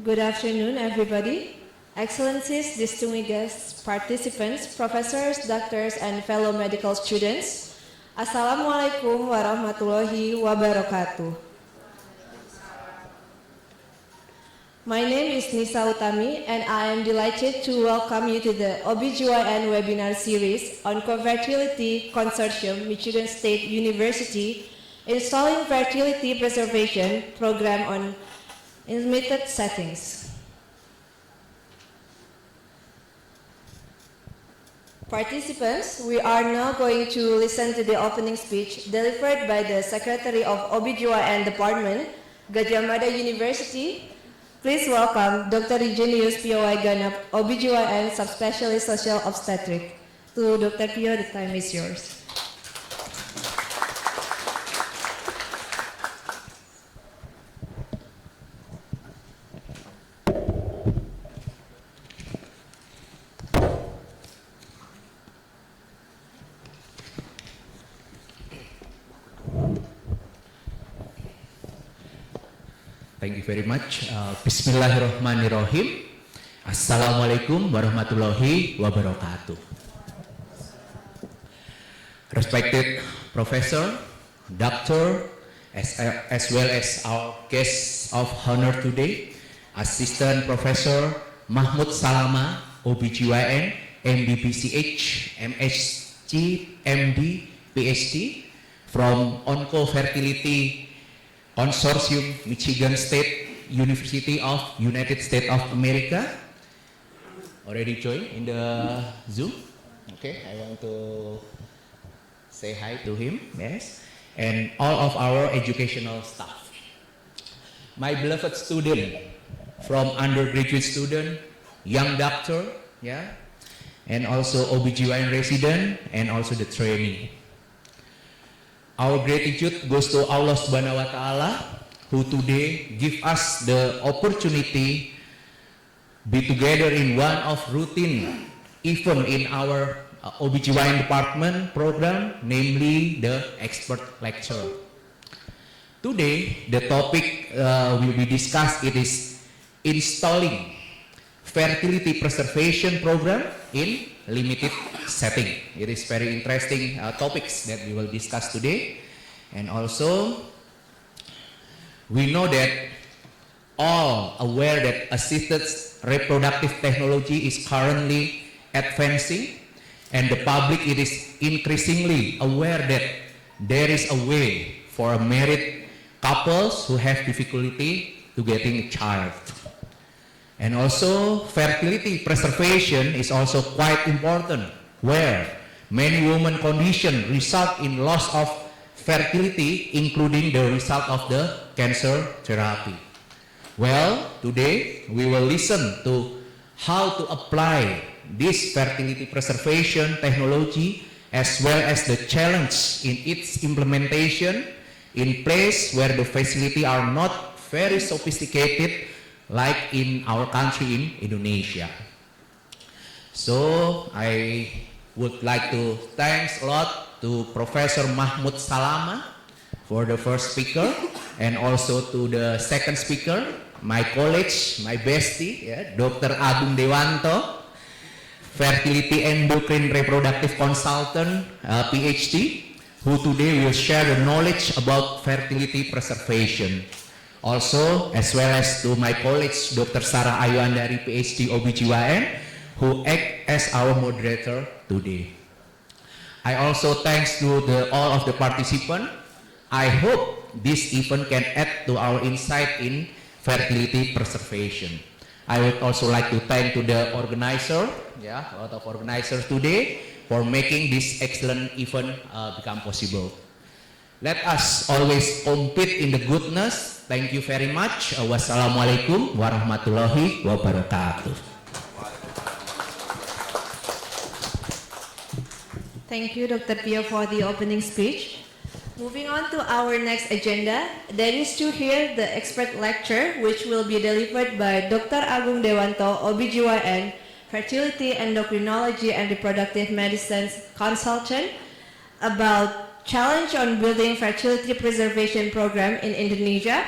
Good afternoon, everybody. Excellencies, distinguished guests, participants, professors, doctors, and fellow medical students. Assalamualaikum warahmatullahi wabarakatuh. My name is Nisa Utami, and I am delighted to welcome you to the OBGYN webinar series on Co-Fertility Consortium, Michigan State University, installing fertility preservation program on intermittent settings. Participants, we are now going to listen to the opening speech delivered by the Secretary of OBGYN Department, Gadjah Mada University. Please welcome Dr. Eugenius P.O.I. Ganap, OBGYN Subspecialist Social Obstetric. To Dr. Pio, the time is yours. Thank you very much. Bismillahirrahmanirrahim. Assalamualaikum warahmatullahi wabarakatuh. Respected Professor, Doctor, as well as our guest of honor today, Assistant Professor Mahmud Salama, OBGYN, MBBCH, MSc, MD, PhD from Onco Fertility Consortium, Michigan State University of United States of America. Already joined in the Zoom. Okay, I want to say hi to him, yes, and all of our educational staff. My beloved student, from undergraduate student, young doctor, yeah, and also OBGYN resident, and also the trainee. Our gratitude goes to Allah Subhanahu wa Ta'ala, who today give us the opportunity be together in one of routine event in our OBGYN department program, namely the expert lecture. Today, the topic will be discussed. It is installing fertility preservation program in limited setting. It is very interesting topics that we will discuss today. And also, we know that all aware that assisted reproductive technology is currently advancing, and the public it is increasingly aware that there is a way for married couples who have difficulty to getting a child. And also, fertility preservation is also quite important, where many women conditions result in loss of fertility, including the result of the cancer therapy. Well, today we will listen to how to apply this fertility preservation technology, as well as the challenge in its implementation in place where the facility are not very sophisticated, like in our country in Indonesia. So I would like to thanks a lot to Professor Mahmud Salama for the first speaker, and also to the second speaker, my college, my bestie, yeah, Dr. Agung Dewanto, fertility endocrine reproductive consultant, PhD, who today will share the knowledge about fertility preservation. Also, as well as to my colleague, Dr. Sarah Ayuandari, PhD OBGYN, who act as our moderator today. I also thanks to all of the participants. I hope this event can add to our insight in fertility preservation. I would also like to thank to the organizer, yeah, a lot of organizers today, for making this excellent event become possible. Let us always compete in the goodness. Thank you very much. Wassalamualaikum warahmatullahi wabarakatuh. Thank you, Dr. Pio, for the opening speech. Moving on to our next agenda, that is to hear the expert lecture, which will be delivered by Dr. Agung Dewanto, OBGYN, Fertility Endocrinology and Reproductive Medicine Consultant, about challenge on building fertility preservation program in Indonesia,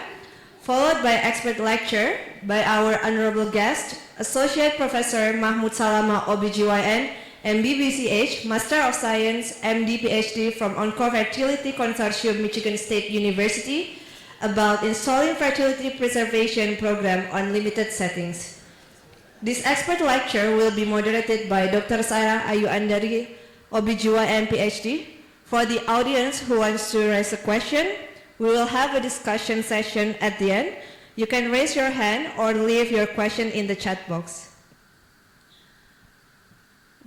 followed by expert lecture by our honorable guest, Associate Professor Mahmud Salama, OBGYN, MBBCH, Master of Science, MD PhD from Encore Fertility Consortium, Michigan State University, about installing fertility preservation program on limited settings. This expert lecture will be moderated by Dr. Sarah Ayu Andari, OBGYN PhD. For the audience who wants to raise a question, we will have a discussion session at the end. You can raise your hand or leave your question in the chat box.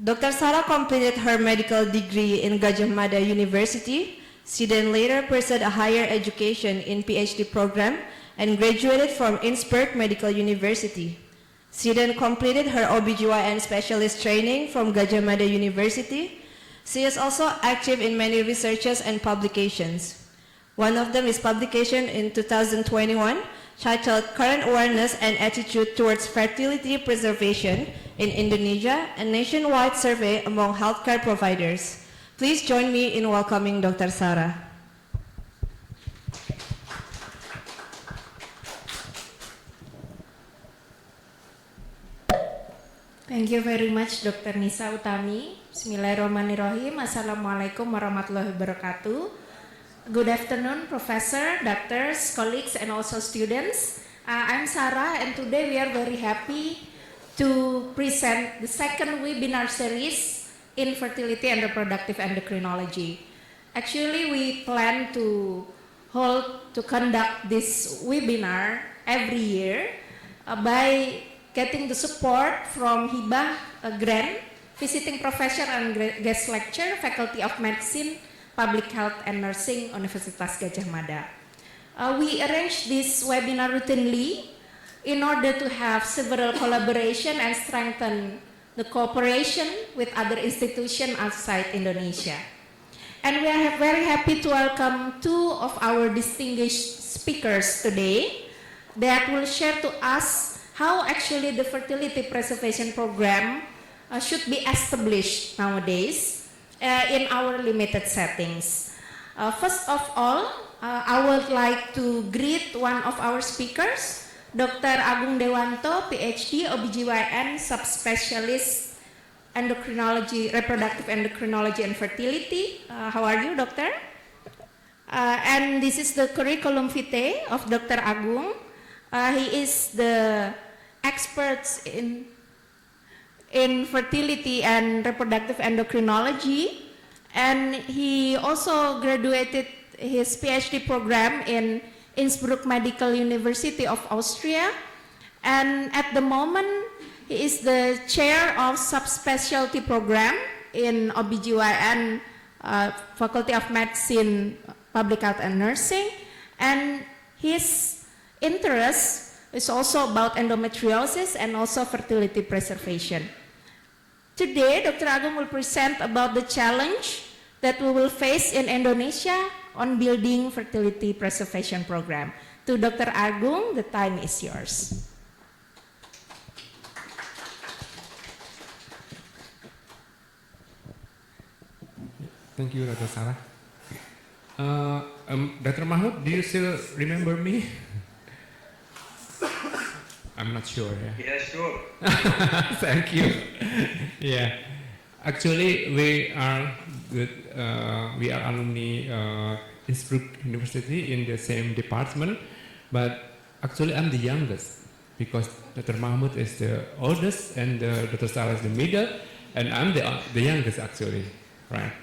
Dr. Sarah completed her medical degree in Gajah Mada University. She then later pursued a higher education in PhD program and graduated from Innsbruck Medical University. She then completed her OBGYN specialist training from Gajah Mada University. She is also active in many researches and publications. One of them is publication in 2021 titled Current Awareness and Attitude Towards Fertility Preservation in Indonesia, a nationwide survey among healthcare providers. Please join me in welcoming Dr. Sarah. Thank you very much, Dr. Nisa Utami. Bismillahirrahmanirrahim. Assalamualaikum warahmatullahi wabarakatuh. Good afternoon, Professor, doctors, colleagues, and also students. I'm Sarah, and today we are very happy to present the second webinar series in fertility and reproductive endocrinology. Actually, we plan to conduct this webinar every year by getting the support from Hibah grant, visiting professor and guest lecturer, Faculty of Medicine, Public Health and Nursing, Universitas Gajah Mada. We arrange this webinar routinely in order to have several collaboration and strengthen the cooperation with other institutions outside Indonesia. And we are very happy to welcome two of our distinguished speakers today that will share to us how actually the fertility preservation program should be established nowadays in our limited settings. First of all, I would like to greet one of our speakers, Dr. Agung Dewanto, PhD, OBGYN, subspecialist endocrinology, reproductive endocrinology and fertility. How are you, doctor? And this is the curriculum vitae of Dr. Agung. He is the expert in fertility and reproductive endocrinology, and he also graduated his PhD program in Innsbruck Medical University of Austria, and at the moment he is the chair of subspecialty program in OBGYN, Faculty of Medicine, Public Health and Nursing, and his interest is also about endometriosis and also fertility preservation. Today, Dr. Agung will present about the challenge that we will face in Indonesia on building fertility preservation program. To Dr. Agung, the time is yours. Thank you, Dr. Sarah. Dr. Mahmud, do you still remember me? I'm not sure. Yeah, sure. Thank you. Yeah, actually, we are alumni Innsbruck University in the same department, but actually I'm the youngest because Dr. Mahmud is the oldest and Dr. Sarah is the middle, and I'm the youngest actually, right?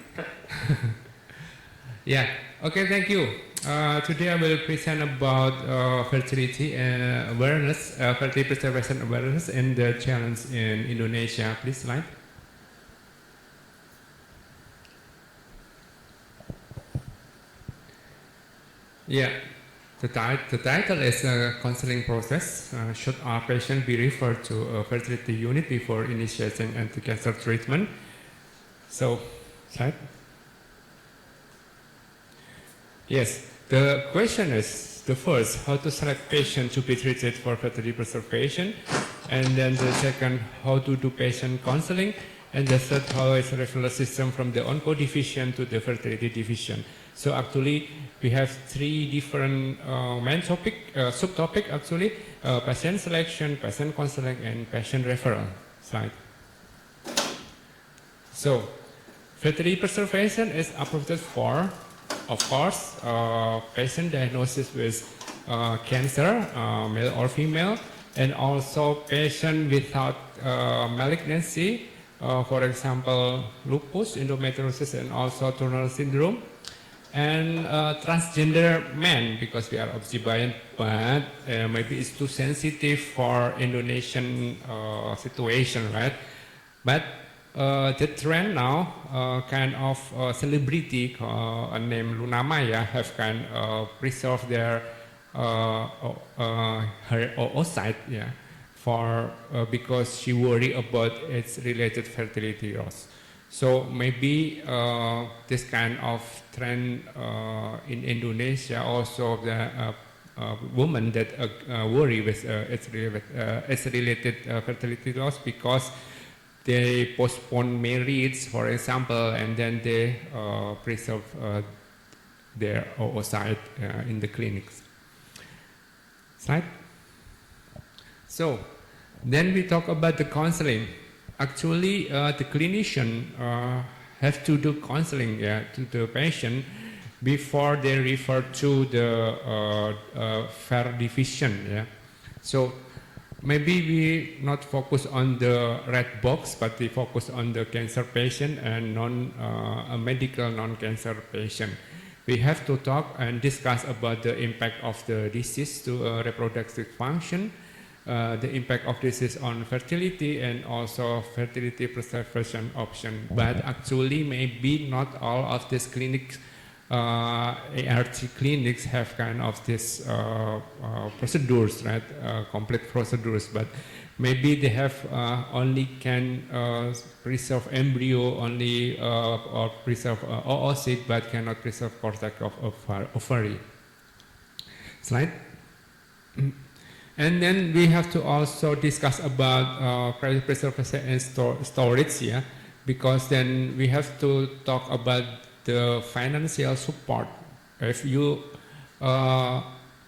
Yeah. Okay. Thank you. Today I will present about fertility and awareness, fertility preservation awareness, and the challenge in Indonesia. Please slide. Yeah, the title is counseling process. Should our patient be referred to a fertility unit before initiating anti-cancer treatment? So, slide. Yes, the question is, the first, how to select patient to be treated for fertility preservation, and then the second, how to do patient counseling, And the third hall is a referral system from the onco division to the fertility division. So actually, we have three different main topic, subtopic actually, patient selection, patient counseling, and patient referral. Slide. So, fertility preservation is approved for, of course, patient diagnosis with cancer, male or female, and also patient without malignancy, for example, lupus, endometriosis, and also Turner syndrome, and transgender men, because we are OBGYN, but maybe it's too sensitive for Indonesian situation, right? But the trend now, kind of celebrity named Luna Maya have kind of preserved their her oocyte, yeah, for because she worry about its related fertility loss. So maybe this kind of trend in Indonesia also the women that worry with its related fertility loss because they postpone marriage, for example, and then they preserve their oocyte in the clinics. Slide. So, then we talk about the counseling. Actually, the clinician have to do counseling to the patient before they refer to the FER division. Yeah. So, maybe we not focus on the red box, but we focus on the cancer patient and medical non-cancer patient. We have to talk and discuss about the impact of the disease to reproductive function, the impact of disease on fertility, and also fertility preservation option. But actually, maybe not all of these clinics, ART clinics, have kind of this procedures, right? Complete procedures, but maybe they have only can preserve embryo only or preserve oocyte, but cannot preserve cortex of ovary. Slide. And then we have to also discuss about preservation and storage, yeah, because then we have to talk about the financial support. If you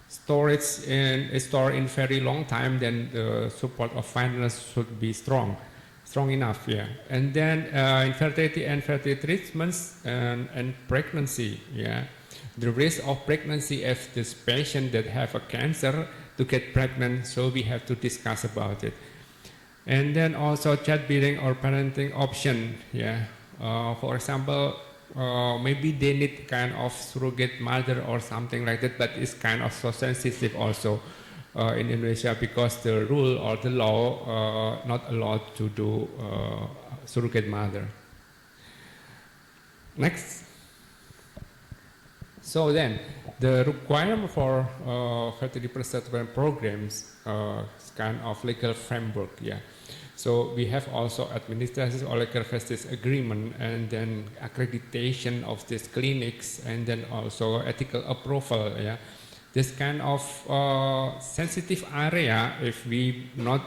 store in very long time, then the support of finance should be strong enough, yeah. And then infertility and fertility treatments and pregnancy, yeah. The risk of pregnancy if this patient that have a cancer to get pregnant, so we have to discuss about it. And then also childbearing or parenting option, yeah. For example, maybe they need kind of surrogate mother or something like that, but it's kind of so sensitive also in Indonesia because the rule or the law not allowed to do surrogate mother. Next. So then, the requirement for fertility preservation programs is kind of legal framework, yeah. So we have also administrative or legal justice agreement, and then accreditation of these clinics, and then also ethical approval, yeah. This kind of sensitive area, if we not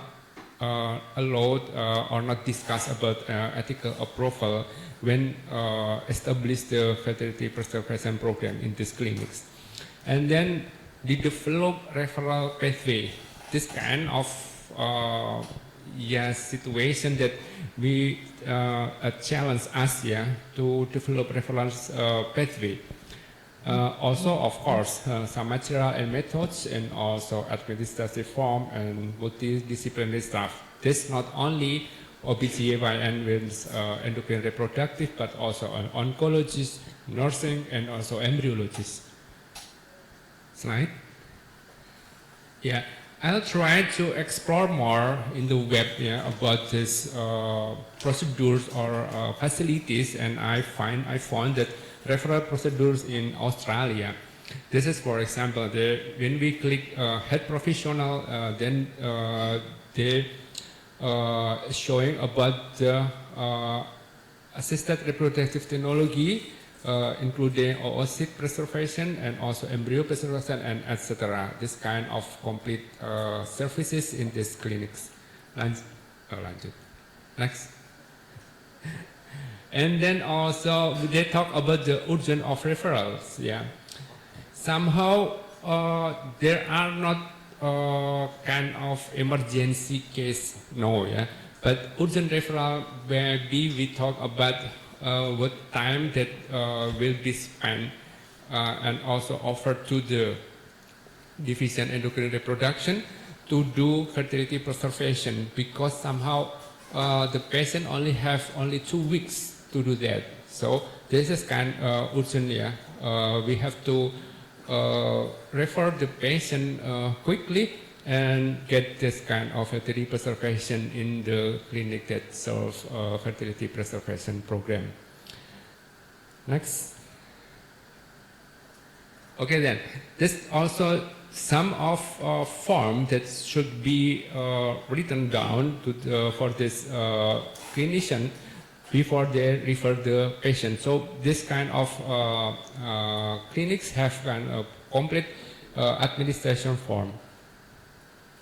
allowed or not discuss about ethical approval when establish the fertility preservation program in these clinics. And then the develop referral pathway. This kind of situation that we challenge us, yeah, to develop reference pathway. Also, of course, some material and methods, and also administrative form and multidisciplinary staff. This not only OBGYN with endocrine reproductive, but also an oncologist, nursing, and also embryologist. Slide. Yeah, I'll try to explore more in the web, yeah, about this procedures or facilities, and I found that referral procedures in Australia. This is, for example, when we click head professional, then they showing about the assisted reproductive technology, including oocyte preservation and also embryo preservation and etc. This kind of complete services in these clinics. Next. And then also they talk about the urgent of referrals. Yeah, somehow there are not kind of emergency case, no, yeah. But urgent referral, maybe we talk about what time that will be spent and also offered to the division endocrine reproduction to do fertility preservation, because somehow the patient only have only 2 weeks to do that. So this is kind of urgent, yeah. We have to refer the patient quickly and get this kind of fertility preservation in the clinic that serves fertility preservation program. Next. Okay then, this also some of form that should be written down to for this clinician before they refer the patient. So this kind of clinics have kind of complete administration form.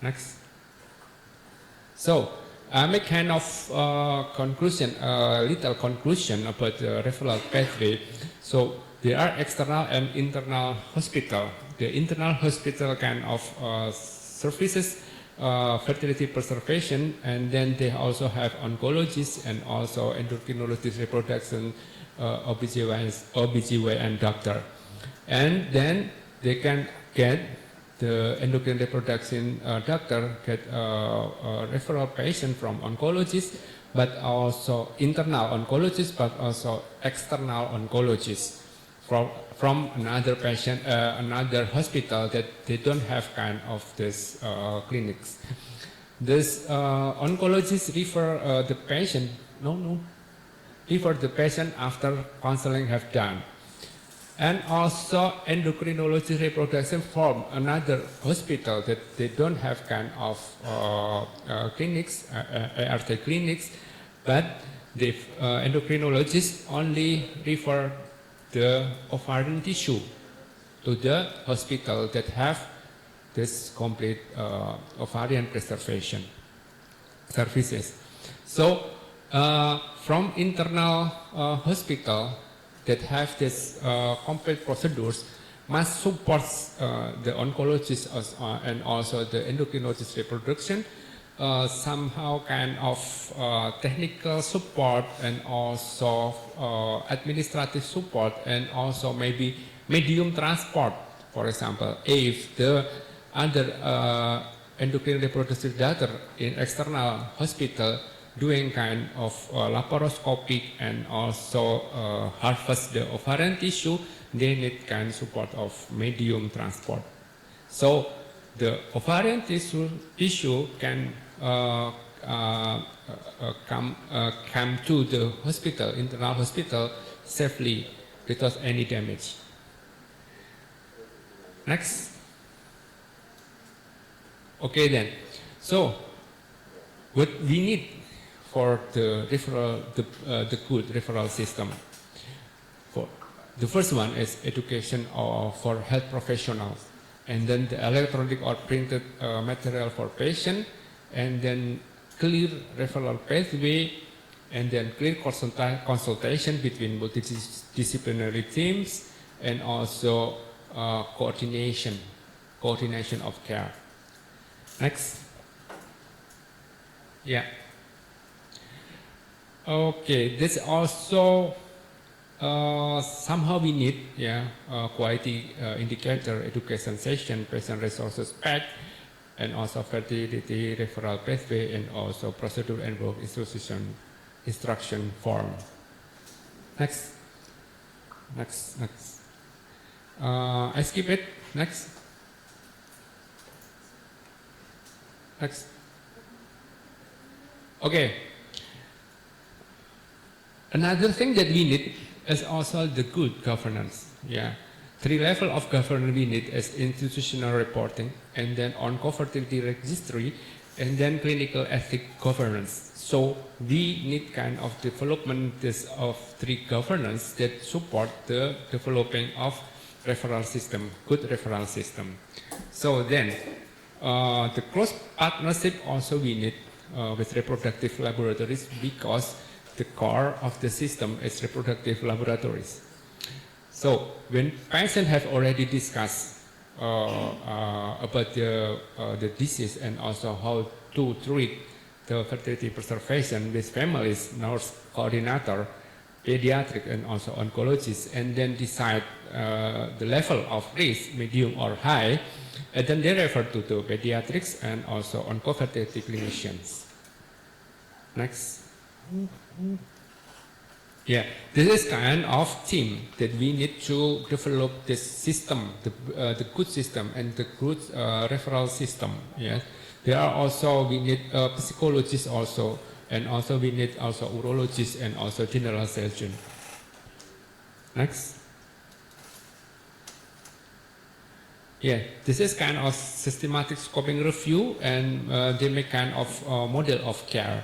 Next. So I make kind of conclusion, little conclusion about the referral pathway. So there are external and internal hospital. The internal hospital kind of services fertility preservation, and then they also have oncologists and also endocrinologists, reproduction, OBGYN doctor. And then they can get the endocrine reproduction doctor get referral patient from oncologists, but also internal oncologists, but also external oncologists from another patient, another hospital that they don't have kind of this clinics. This oncologist refer the patient, refer the patient after counseling have done. And also endocrinology reproduction from another hospital that they don't have kind of clinics, ART clinics, but the endocrinologist only refer the ovarian tissue to the hospital that have this complete ovarian preservation services. So from internal hospital that have this complete procedures must support the oncologist and also the endocrinologist reproduction, somehow kind of technical support and also administrative support, and also maybe medium transport. For example, if the other endocrine reproductive doctor in external hospital doing kind of laparoscopic and also harvest the ovarian tissue, they need kind of support of medium transport. So the ovarian tissue can come to the hospital, internal hospital, safely without any damage. Next. Okay then. So what we need for the referral, the good referral system. For the first one is education for health professionals, and then the electronic or printed material for patient, and then clear referral pathway, and then clear consultation between multidisciplinary teams, and also coordination of care. Next. Yeah. Okay, this also somehow we need quality indicator, education session, patient resources pack, and also fertility referral pathway, and also procedure and work instruction form. Next. I skip it. Next. Okay. Another thing that we need is also the good governance. Yeah. 3 levels of governance we need is institutional reporting, and then on-fertility registry, and then clinical ethic governance. So we need kind of development of 3 governance that support the developing of referral system, good referral system. So then the close partnership also we need with reproductive laboratories, because the core of the system is reproductive laboratories. So when patients have already discussed about the disease and also how to treat the fertility preservation with families, nurse coordinator, pediatric and also oncologists, and then decide the level of risk, medium or high, and then they refer to the pediatrics and also oncofertility clinicians. Next. Yeah, this is kind of team that we need to develop this system, the good system and the good referral system. Yes, there are also we need psychologists also, and also we need also urologists and also general surgeon. Next. Yeah, this is kind of systematic scoping review, and they make kind of model of care.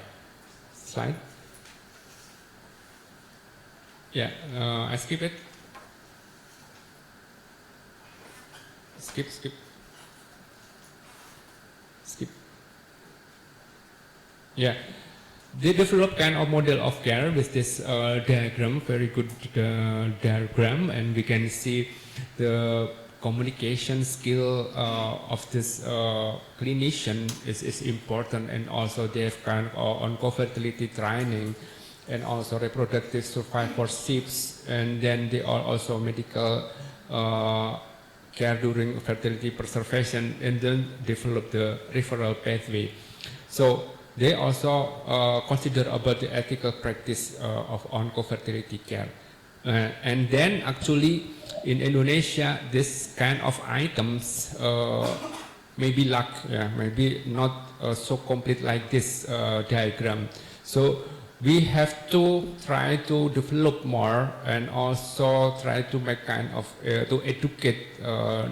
Slide. Yeah, I skip it. Skip. Yeah, they develop kind of model of care with this diagram, very good diagram, and we can see the communication skill of this clinician is important, and also they have kind of oncofertility training and also reproductive survivors, and then they are also medical care during fertility preservation, and then develop the referral pathway. So they also consider about the ethical practice of oncofertility care. And then actually in Indonesia, this kind of items maybe lack, maybe not so complete like this diagram. So we have to try to develop more, and also try to make kind of to educate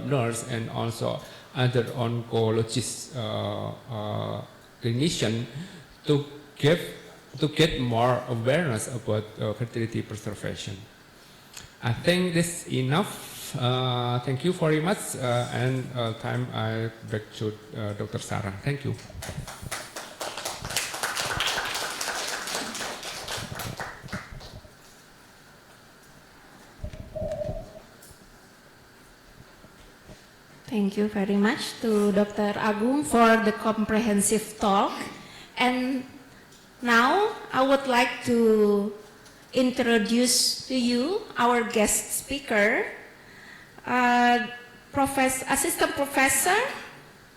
nurse and also other oncologists, clinician to get more awareness about fertility preservation. I think this is enough. Thank you very much, and time I back to Dr. Sarah. Thank you. Thank you very much to Dr. Agung for the comprehensive talk. And now I would like to introduce to you our guest speaker, Assistant Professor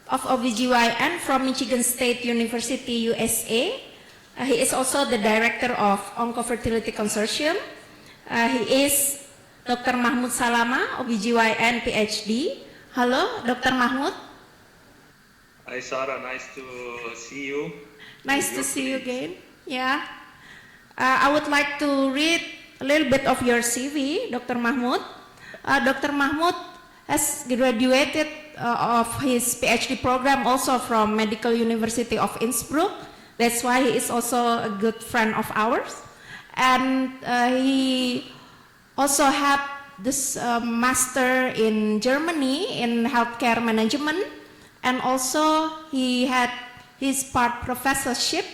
of OBGYN from Michigan State University, USA. He is also the Director of Oncofertility Consortium. He is Dr. Mahmud Salama, OBGYN PhD. Hello, Dr. Mahmud. Hi, Sarah. Nice to see you. Nice to see you again. Yeah. I would like to read a little bit of your CV, Dr. Mahmud. Dr. Mahmud has graduated of his PhD program also from Medical University of Innsbruck. That's why he is also a good friend of ours. And he also had this master in Germany in healthcare management, and also he had his part professorship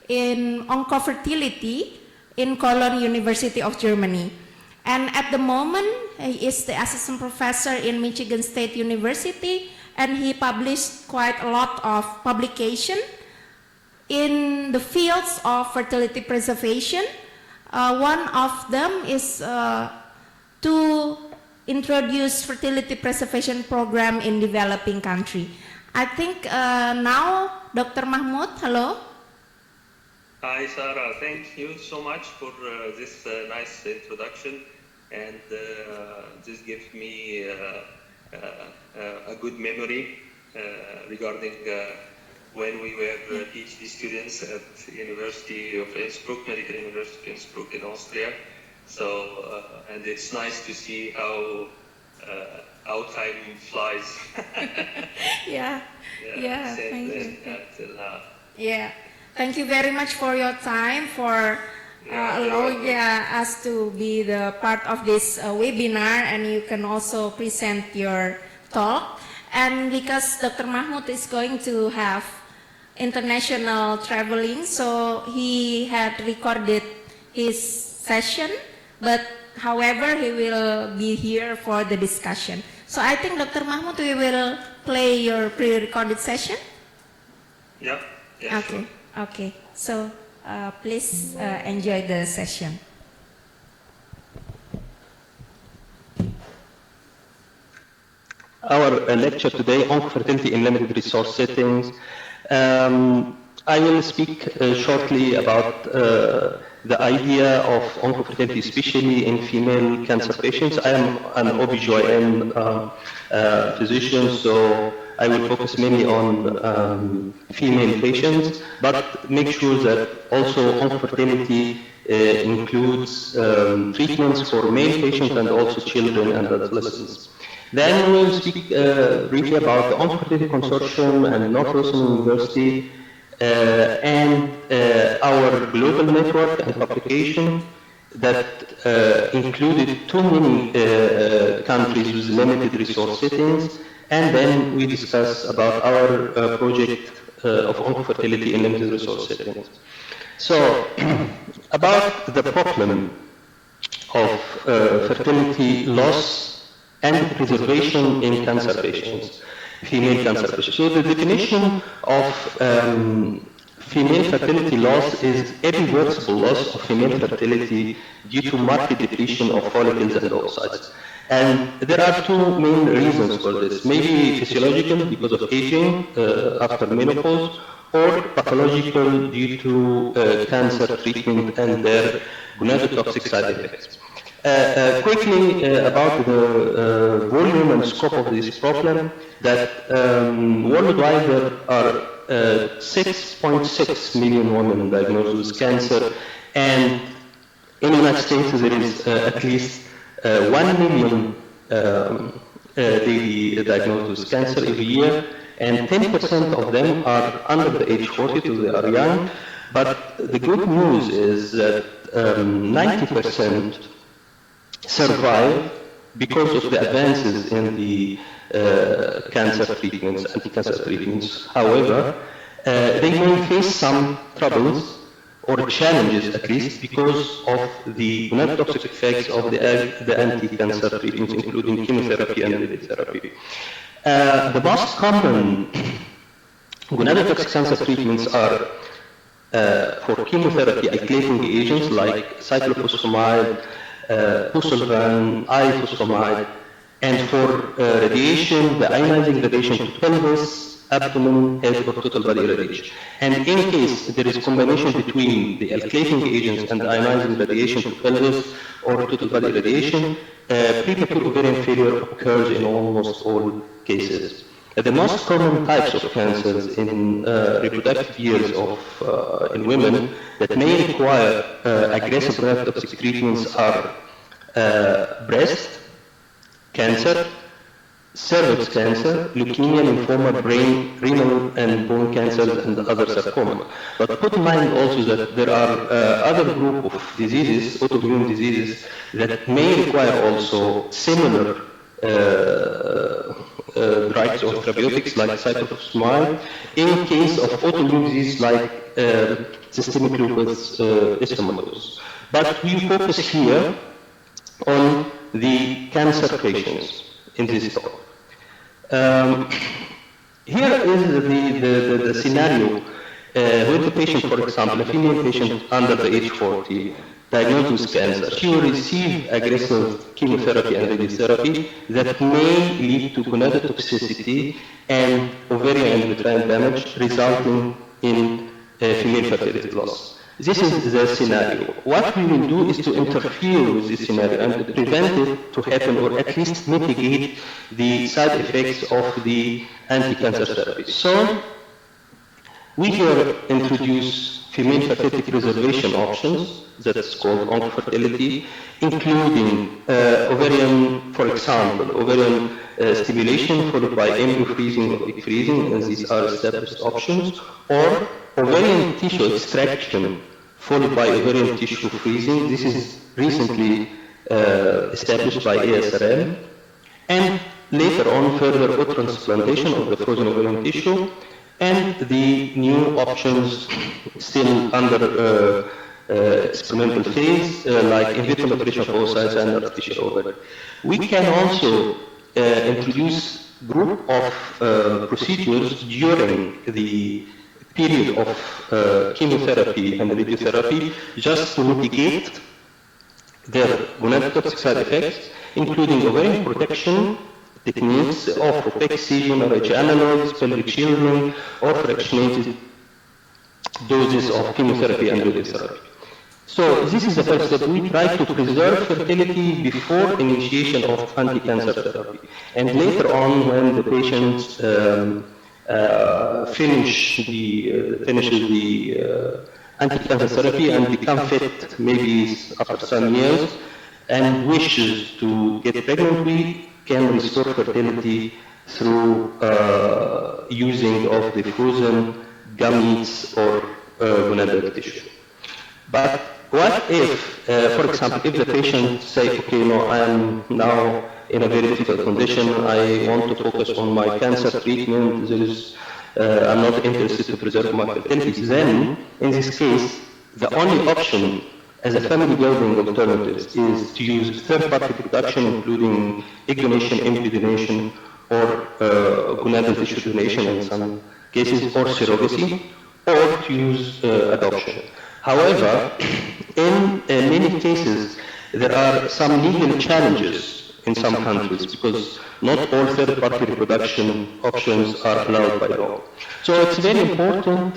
in oncofertility in Cologne University of Germany. And at the moment, he is the assistant professor in Michigan State University, and he published quite a lot of publication in the fields of fertility preservation. One of them is to introduce fertility preservation program in developing country. I think now, Dr. Mahmud, hello. Hi, Sarah. Thank you so much for this nice introduction, and this gives me a good memory regarding when we were PhD students at University of Innsbruck, Medical University of Innsbruck in Austria. So, and it's nice to see how time flies. Yeah, thank you. Until now. Yeah, thank you very much for your time, for allowing us to be the part of this webinar, and you can also present your talk. And because Dr. Mahmud is going to have international traveling, so he had recorded his session, but however, he will be here for the discussion. So I think Dr. Mahmud, we will play your pre-recorded session. Yeah. Yeah. Okay. Okay. So please enjoy the session. Our lecture today on fertility in limited resource settings. I will speak shortly about the idea of oncofertility, especially in female cancer patients. I am an OBGYN physician, so I will focus mainly on female patients, but make sure that also oncofertility includes treatments for male patients and also children and adolescents. Then we will speak briefly about the Oncofertility Consortium and Northwestern University and our global network and publication that included too many countries with limited resource settings, and then we discuss about our project of oncofertility in limited resource settings. So, about the problem of fertility loss and preservation in cancer patients, female cancer patients. So the definition of female fertility loss is irreversible loss of female fertility due to marked depletion of follicles and oocytes. And there are two main reasons for this. Maybe physiological because of aging after menopause, or pathological due to cancer treatment and their gonadotoxic side effects. Quickly about the volume and scope of this problem, that worldwide there are 6.6 million women diagnosed with cancer, and in the United States there is at least 1 million daily diagnosed with cancer every year, and 10% of them are under the age 40, so they are young. But the good news is that 90% survive because of the advances in the cancer treatments, anti-cancer treatments. However, they may face some troubles or challenges at least because of the gonadotoxic effects of the anti-cancer treatments, including chemotherapy and radiotherapy. The most common gonadotoxic cancer treatments are for chemotherapy, alkylating agents like cyclophosphamide, pusylvan, ifosfamide, and for radiation, the ionizing radiation to pelvis, abdomen, head, or total body irradiation. And in case there is a combination between the alkylating agents and the ionizing radiation to pelvis or total body irradiation, premature ovarian failure occurs in almost all cases. The most common types of cancers in reproductive years in women that may require aggressive gonadotoxic treatments are breast cancer, cervix cancer, leukemia, lymphoma, brain, renal, and bone cancers, and other sarcoma. But put in mind also that there are other group of diseases, autoimmune diseases, that may require also similar drugs or therapeutics like cyclophosphamide in case of autoimmune disease like systemic lupus erythematosus. But we focus here on the cancer patients in this talk. Here is the scenario where the patient, for example, a female patient under the age 40, diagnosed with cancer, she will receive aggressive chemotherapy and radiotherapy that may lead to gonadotoxicity and ovarian and uterine damage, resulting in female fertility loss. This is the scenario. What we will do is to interfere with this scenario and to prevent it to happen, or at least mitigate the side effects of the anti-cancer therapy. So, we here introduce female fertility preservation options, that's called oncofertility, including ovarian, for example, ovarian stimulation followed by embryo freezing or egg freezing, and these are established options, or ovarian tissue extraction followed by ovarian tissue freezing. This is recently established by ASRM, and later on further transplantation of the frozen ovarian tissue, and the new options still under experimental phase, like in vitro maturation of oocytes and artificial ovary. We can also introduce group of procedures during the period of chemotherapy and radiotherapy just to mitigate their gonadotoxic side effects, including ovarian protection techniques of propexin or H analogs, pelvic shielding, or fractionated doses of chemotherapy and radiotherapy. So this is the first step. We try to preserve fertility before initiation of anti-cancer therapy. And later on, when the patient finishes the anti-cancer therapy and become fit, maybe after some years, and wishes to get pregnant, we can restore fertility through using of the frozen gametes or gonadal tissue. But what if, for example, if the patient say, okay, no, I am now in a very difficult condition, I want to focus on my cancer treatment, I'm not interested to preserve my fertility, then in this case, the only option as a family building alternative is to use third-party reproduction, including egg donation, embryo donation, or gonadal tissue donation in some cases, or surrogacy, or to use adoption. However, in many cases, there are some legal challenges in some countries because not all third-party reproduction options are allowed by law. So it's very important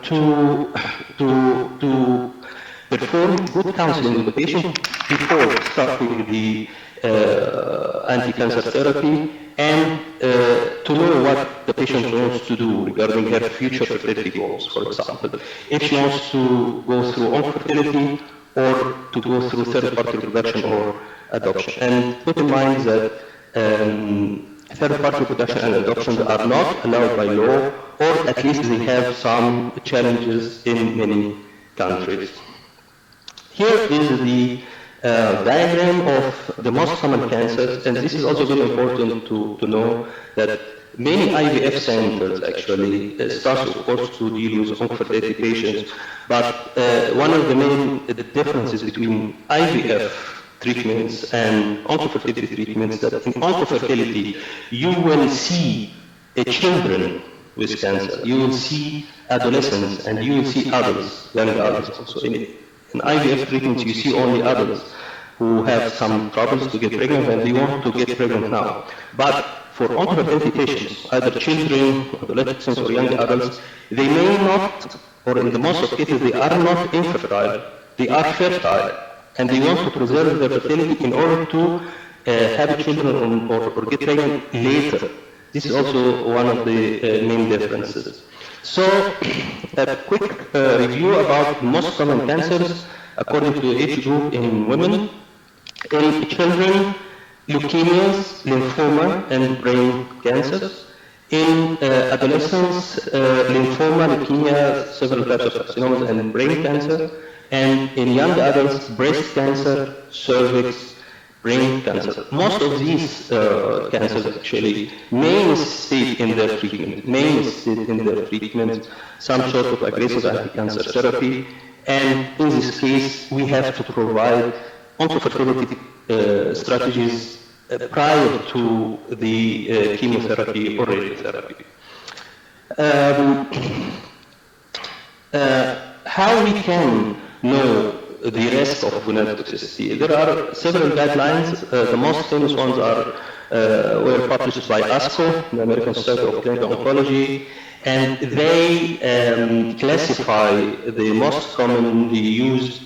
to perform good counseling with the patient before starting the anti-cancer therapy and to know what the patient wants to do regarding her future fertility goals, for example. If she wants to go through oncofertility or to go through third-party reproduction or adoption. And put in mind that third-party reproduction and adoption are not allowed by law, or at least they have some challenges in many countries. Here is the diagram of the most common cancers, and this is also very important to know that many IVF centers actually start, of course, to deal with oncofertility patients, but one of the main differences between IVF treatments and oncofertility treatments is that in oncofertility you will see children with cancer, you will see adolescents, and you will see adults, young adults also. In IVF treatments, you see only adults who have some troubles to get pregnant and they want to get pregnant now. But for oncofertility patients, either children, adolescents, or young adults, they may not, or in the most of cases, they are not infertile, they are fertile, and they want to preserve their fertility in order to have children or get pregnant later. This is also one of the main differences. So, a quick review about most common cancers according to the age group in women. In children, leukemias, lymphoma, and brain cancers. In adolescents, lymphoma, leukemia, several types of carcinomas, and brain cancer. And in young adults, breast cancer, cervix, brain cancer. Most of these cancers actually may necessitate in their treatment some sort of aggressive anti-cancer therapy, and in this case we have to provide oncofertility strategies prior to the chemotherapy or radiotherapy. How we can know the risk of gonadotoxicity? There are several guidelines. The most famous ones were published by ASCO, the American Society of Clinical Oncology, and they classify the most commonly used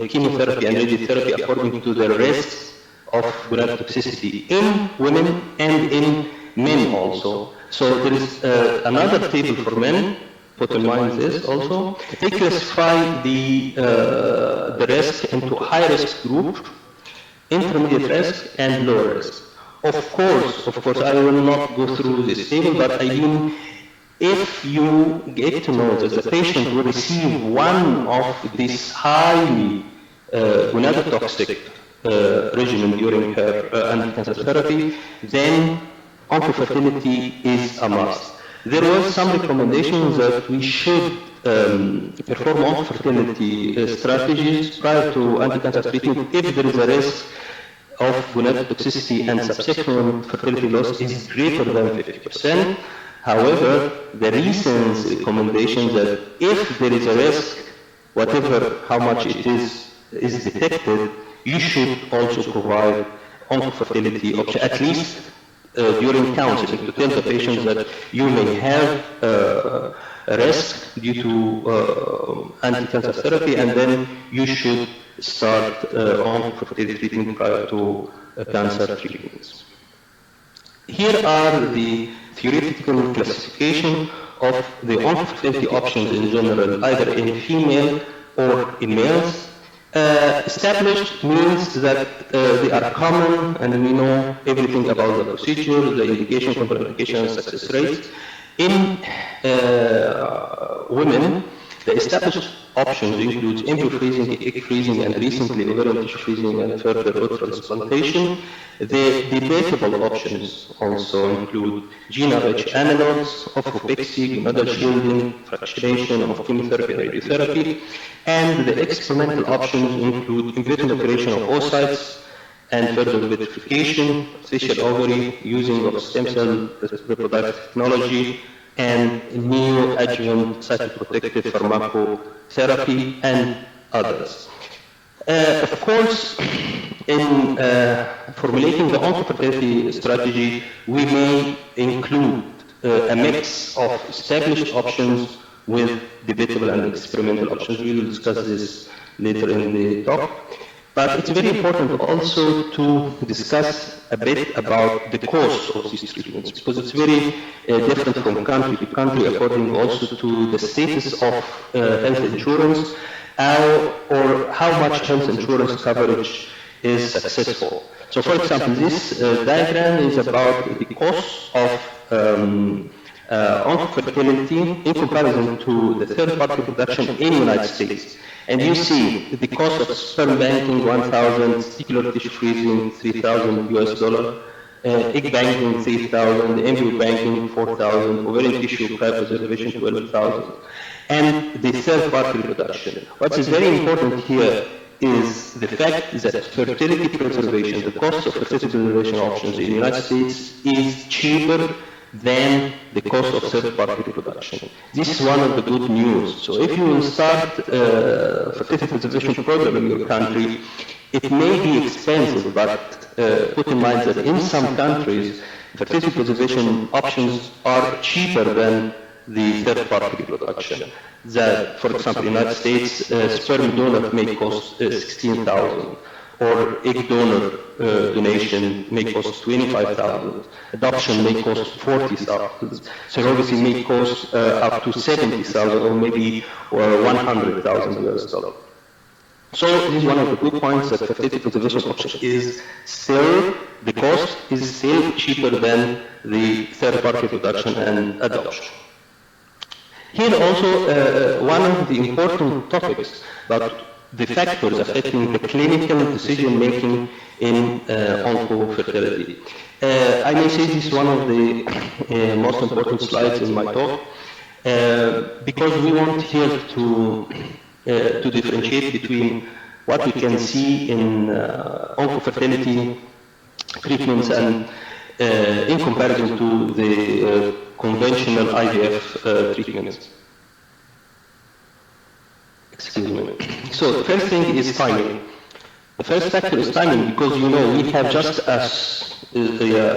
chemotherapy and radiotherapy according to the risks of gonadotoxicity in women and in men also. So there is another table for men. Put in mind this also. They classify the risk into high risk group, intermediate risk, and low risk. Of course, I will not go through this table, but I mean, if you get to know that the patient will receive one of these highly gonadotoxic regimen during her anti-cancer therapy, then oncofertility is a must. There was some recommendations that we should perform oncofertility strategies prior to anti-cancer treatment if there is a risk of gonadotoxicity and subsequent fertility loss is greater than 50%. However, the recent recommendations that if there is a risk, whatever how much it is detected, you should also provide oncofertility option, at least during counseling, to tell the patients that you may have a risk due to anti-cancer therapy, and then you should start oncofertility treatment prior to cancer treatments. Here are the theoretical classification of the oncofertility options in general, either in female or in males. Established means that they are common and we know everything about the procedure, the indication, contraindication, and success rates. In women, the established options include embryo freezing, egg freezing, and recently ovarian tissue freezing and further outer transplantation. The debatable options also include GnRH analogs, ophopexy, gonadal shielding, fractionation of chemotherapy and radiotherapy, and the experimental options include in vitro operation of oocytes and further vitrification, artificial ovary, using of stem cell reproductive technology, and neoadjuvant cytoprotective pharmacotherapy, and others. Of course, in formulating the oncofertility strategy, we may include a mix of established options with debatable and experimental options. We will discuss this later in the talk. But it's very important also to discuss a bit about the cost of these treatments, because it's very different from country to country, according also to the status of health insurance, or how much health insurance coverage is successful. So for example, this diagram is about the cost of oncofertility in comparison to the third-party production in the United States. And you see the cost of sperm banking, 1,000, testicular tissue freezing, $3,000 US, egg banking, 3,000, embryo banking, 4,000, ovarian tissue cryopreservation, 12,000, and the third-party reproduction. What is very important here is the fact that fertility preservation, the cost of fertility preservation options in the United States is cheaper than the cost of third-party reproduction. This is one of the good news. So if you will start a fertility preservation program in your country, it may be expensive, but put in mind that in some countries, fertility preservation options are cheaper than the third-party reproduction. That, for example, in the United States, sperm donor may cost $16,000. Or egg donor donation may cost $25,000. Adoption may cost $40,000. Surrogacy may cost up to $70,000 or maybe $100,000 US. So this is one of the good points, that fertility preservation option is still, the cost is still cheaper than the third-party reproduction and adoption. Here also one of the important topics about the factors affecting the clinical decision-making in oncofertility. I may say this is one of the most important slides in my talk, because we want here to differentiate between what we can see in oncofertility treatments and in comparison to the conventional IVF treatments. Excuse me. So the first thing is timing. The first factor is timing, because you know we have just a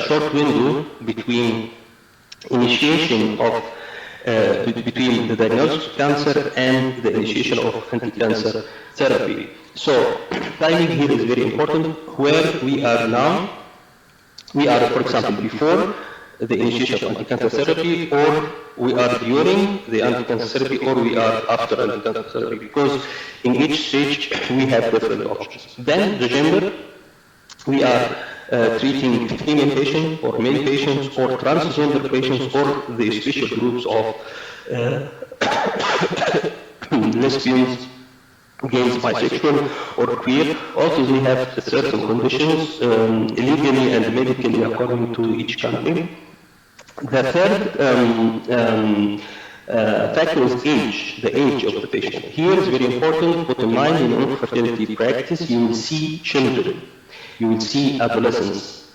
short window between initiation of between the diagnosis of cancer and the initiation of anti-cancer therapy. So timing here is very important. Where we are now, we are, for example, before the initiation of anti-cancer therapy, or we are during the anti-cancer therapy, or we are after anti-cancer therapy, because in each stage we have different options. Then the gender, we are treating female patients or male patients or transgender patients or the special groups of lesbians, gays, bisexual, or queer. Also we have certain conditions, legally and medically according to each country. The third factor is age, the age of the patient. Here is very important, put in mind in infertility practice, you will see children, you will see adolescents,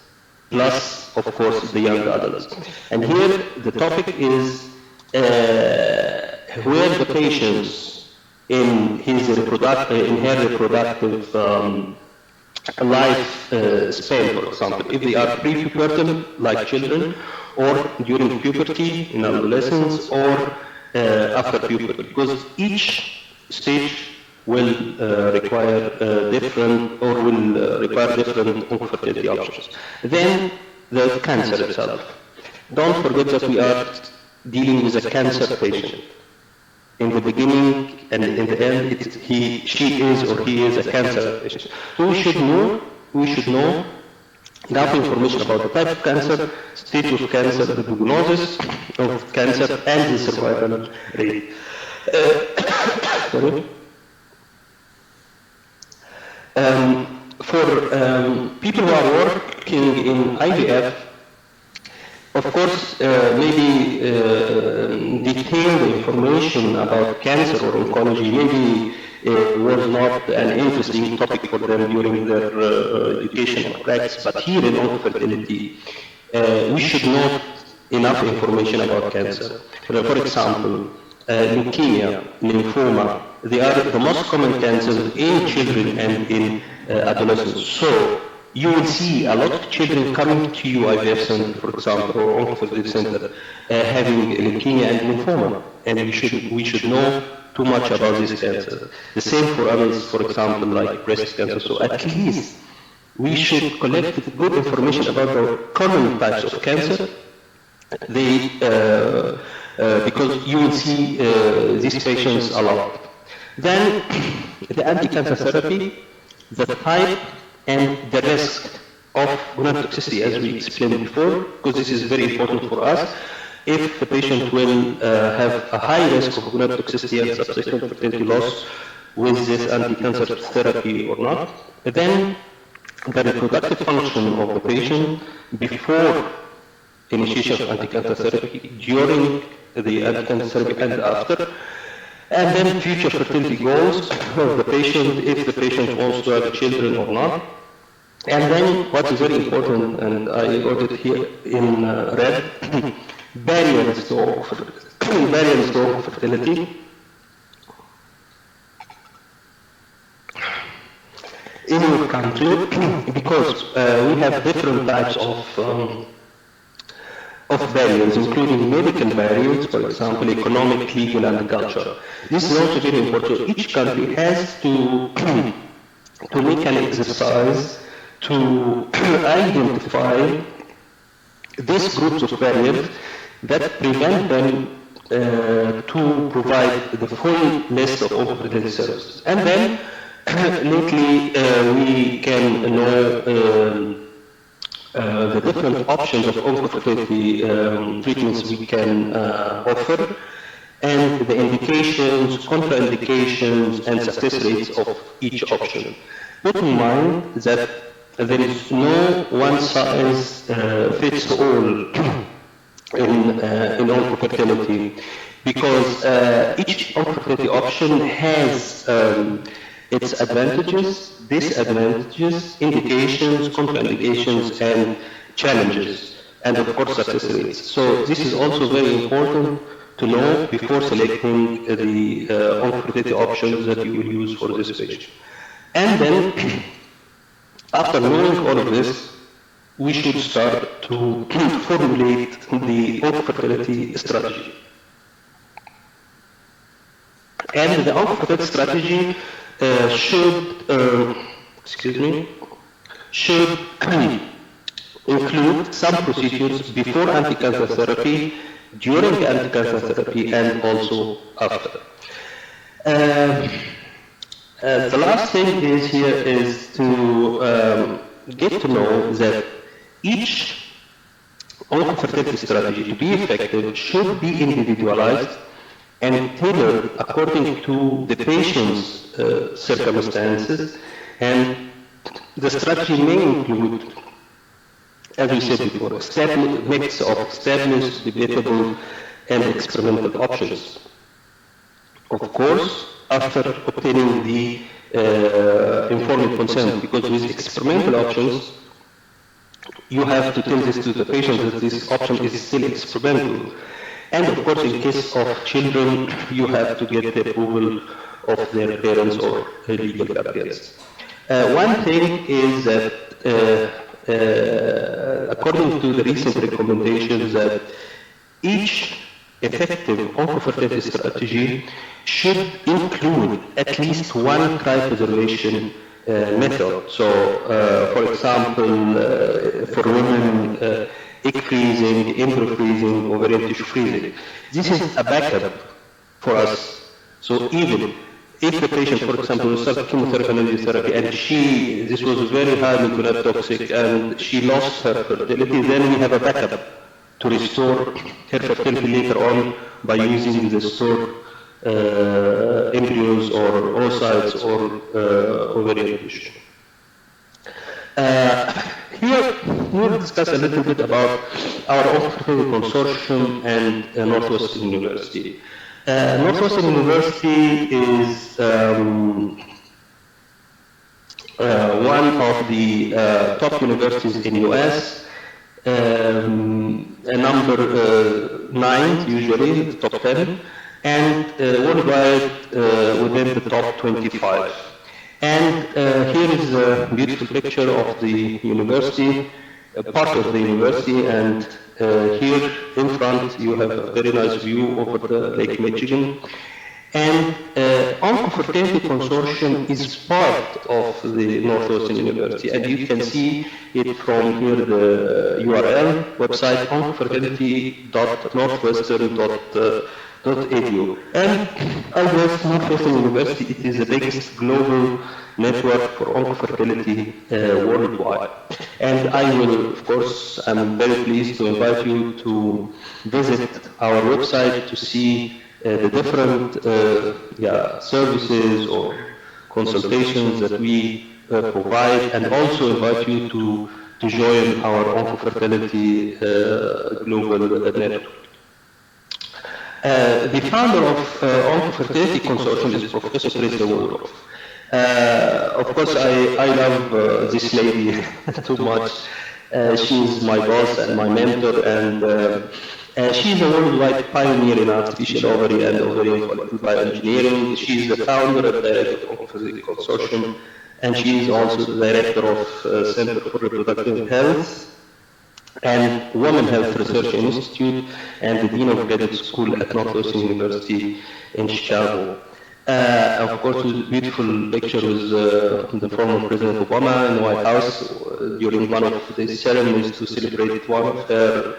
plus, of course, the young adults. And here the topic is where the patients in her reproductive life span, for example, if they are pre-pubertal, like children, or during puberty in adolescence, or after puberty, because each stage will require different infertility options. Then the cancer itself. Don't forget that we are dealing with a cancer patient. In the beginning and in the end, she is or he is a cancer patient. So we should know enough information about the type of cancer, stage of cancer, the prognosis of cancer, and the survival rate. For people who are working in IVF, of course, maybe detailed information about cancer or oncology maybe was not an interesting topic for them during their education or practice, but here in infertility, we should know enough information about cancer. For example, leukemia, lymphoma, they are the most common cancers in children and in adolescents. So you will see a lot of children coming to you, IVF center, for example, or oncofertility center, having leukemia and lymphoma, and we should know too much about this cancer. The same for others, for example, like breast cancer. So at least we should collect good information about the common types of cancer. Because you will see these patients a lot. Then the anti-cancer therapy, the type and the risk of gonadotoxicity, as we explained before, because this is very important for us. If the patient will have a high risk of gonadotoxicity and subsequent fertility loss with this anti-cancer therapy or not, then the reproductive function of the patient before initiation of anti-cancer therapy, during the anti-cancer therapy and after, and then future fertility goals of the patient, if the patient wants to have children or not. And then what is very important, and I wrote it here in red, barriers to fertility. In your country, because we have different types of barriers, including medical barriers, for example, economic, legal, and cultural. This is also very important. Each country has to make an exercise to identify these groups of barriers that prevent them to provide the full list of infertility services. And then, lately, we can know the different options of infertility treatments we can offer, and the indications, contraindications, and success rates of each option. Put in mind that there is no one-size-fits-all in infertility, because each infertility option has its advantages, disadvantages, indications, contraindications, and challenges, and of course success rates. So this is also very important to know before selecting the infertility options that you will use for this patient. And then, after knowing all of this, we should start to formulate the infertility strategy. And the infertility strategy should include some procedures before anti-cancer therapy, during anti-cancer therapy, and also after. The last thing is to get to know that each infertility strategy, to be effective, should be individualized and tailored according to the patient's circumstances, and the strategy may include, as we said before, a mix of established, debatable, and experimental options. Of course, after obtaining the informed consent, because with experimental options, you have to tell this to the patient that this option is still experimental. And of course, in case of children, you have to get the approval of their parents or legal guardians. One thing is that according to the recent recommendations, that each effective oncofertility strategy should include at least one cryopreservation method. So, for example, for women, egg freezing, embryo freezing, ovarian tissue freezing. This is a backup for us. So even if the patient, for example, started chemotherapy and radiotherapy, and this was very highly toxic, and she lost her fertility, then we have a backup to restore her fertility later on by using the stored embryos or oocytes or ovarian tissue. Here we'll discuss a little bit about our oncofertility consortium and Northwestern University. Northwestern University is one of the top universities in US. A number 9 usually, the top 10, and worldwide within the top 25. And here is a beautiful picture of the university, part of the university, and here in front you have a very nice view over the Lake Michigan. And Oncofertility Consortium is part of the Northwestern University, and you can see it from here, the URL website, oncofertility.northwestern.edu. And I guess Northwestern University, it is the biggest global network for oncofertility worldwide. And I will, of course, I'm very pleased to invite you to visit our website to see the different services or consultations that we provide, and also invite you to join our oncofertility global network. The founder of Oncofertility Consortium is Professor Teresa Woodruff. Of course, I love this lady too much. She is my boss and my mentor, and she is a worldwide pioneer in artificial ovary and ovarian follicle bioengineering. She is the founder and director of the consortium, and she is also the director of Center for Reproductive Health and Women Health Research Institute, and the Dean of Graduate School at Northwestern University in Chicago. Of course, a beautiful picture with the former President Obama in the White House during one of the ceremonies to celebrate one of her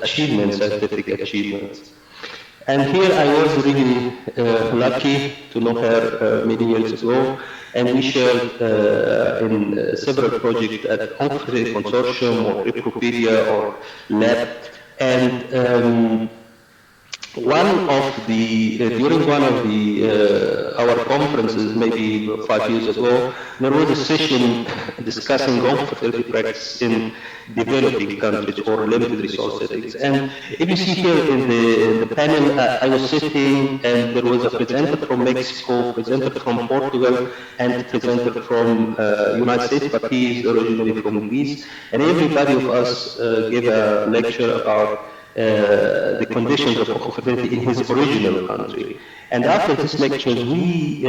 achievements, scientific achievements. And here I was really lucky to know her many years ago, and we shared in several projects at Oncofertility Consortium or Ecopedia or Lab. And one of the, during one of the, our conferences, maybe 5 years ago, there was a session discussing oncofertility practice in developing countries or limited resource settings. And if you see here in the panel, I was sitting, and there was a presenter from Mexico, presenter from Portugal, and a presenter from United States, but he is originally from Greece. And everybody of us gave a lecture about the conditions of oncofertility in his original country. And after this lecture, we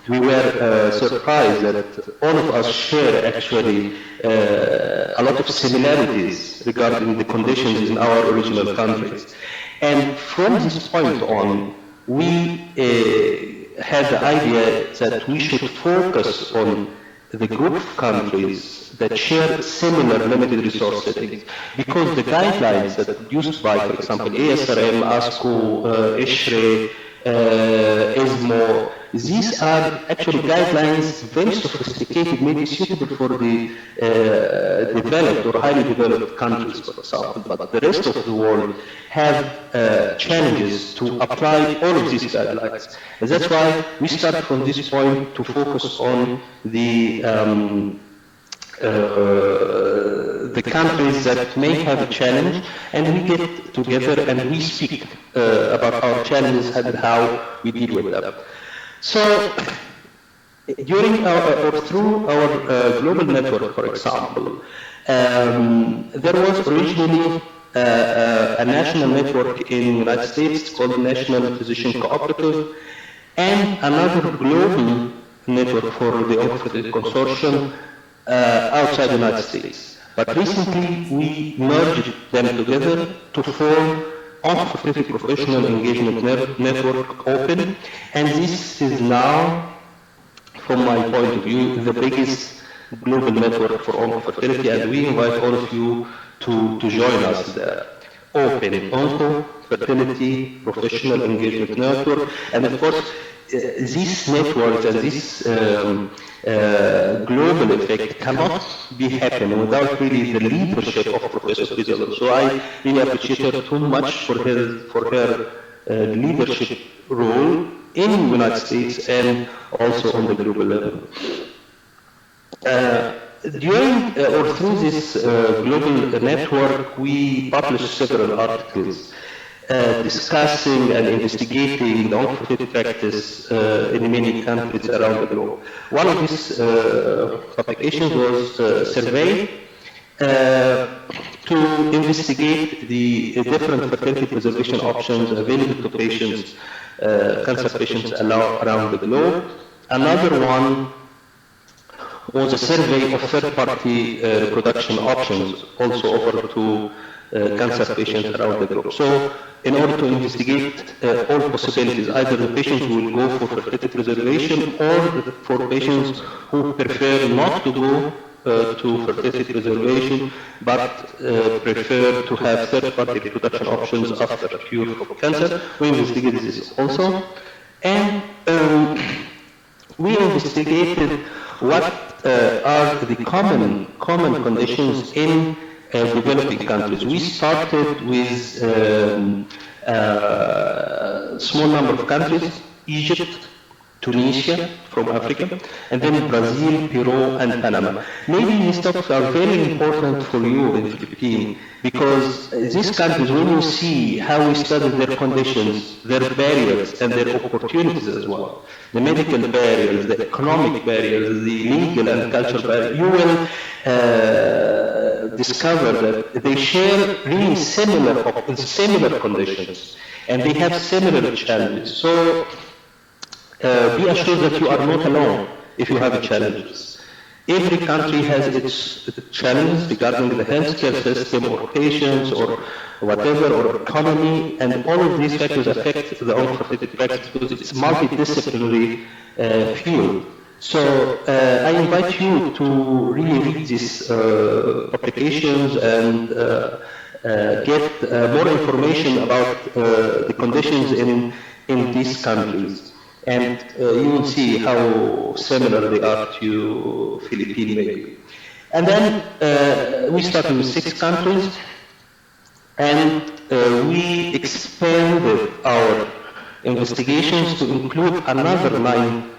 were surprised that all of us share actually a lot of similarities regarding the conditions in our original countries. And from this point on, we had the idea that we should focus on the group of countries that share similar limited resource settings, because the guidelines that are used by, for example, ASRM, ASCO, ISHRE, ESMO, these are actually guidelines, very sophisticated, maybe suitable for the developed or highly developed countries, for example, but the rest of the world have challenges to apply all of these guidelines. And that's why we start from this point to focus on the the countries that may have a challenge, and we get together and we speak about our challenges and how we deal with them. So, during or through our global network, for example, there was originally a national network in the United States called the National Physician Cooperative, and another global network for the Oncofertility Consortium outside the United States. But recently we merged them together to form Oncofertility Professional Engagement Network Open, and this is now, from my point of view, the biggest global network for oncofertility, and we invite all of you to join us there. Open Oncofertility Professional Engagement Network, and of course, these networks and this global effect cannot be happening without really the leadership of Professor Rizal. So I really appreciate her too much for her leadership role in the United States and also on the global level. During or through this global network, we published several articles discussing and investigating the oncofertility practice in many countries around the globe. One of these publications was a survey to investigate the different fertility preservation options available to patients, cancer patients around the globe. Another one was a survey of third-party reproduction options also offered to cancer patients around the globe. So, in order to investigate all possibilities, either the patients will go for fertility preservation or for patients who prefer not to go to fertility preservation, but prefer to have third-party reproduction options after cure for cancer. We investigated this also, and we investigated what are the common conditions in developing countries. We started with a small number of countries: Egypt, Tunisia from Africa, and then Brazil, Peru, and Panama. Maybe these topics are very important for you in the Philippines, because these countries, when you see how we study their conditions, their barriers, and their opportunities as well, the medical barriers, the economic barriers, the legal and cultural barriers, you will discover that they share really similar conditions, and they have similar challenges. So be assured that you are not alone if you have challenges. Every country has its challenges regarding the healthcare system or patients or whatever, or economy, and all of these factors affect the oncofertility practice because it's multidisciplinary field. So I invite you to really read these publications and get more information about the conditions in these countries. And you will see how similar they are to Philippines maybe. And then we started with 6 countries, and we expanded our investigations to include another 9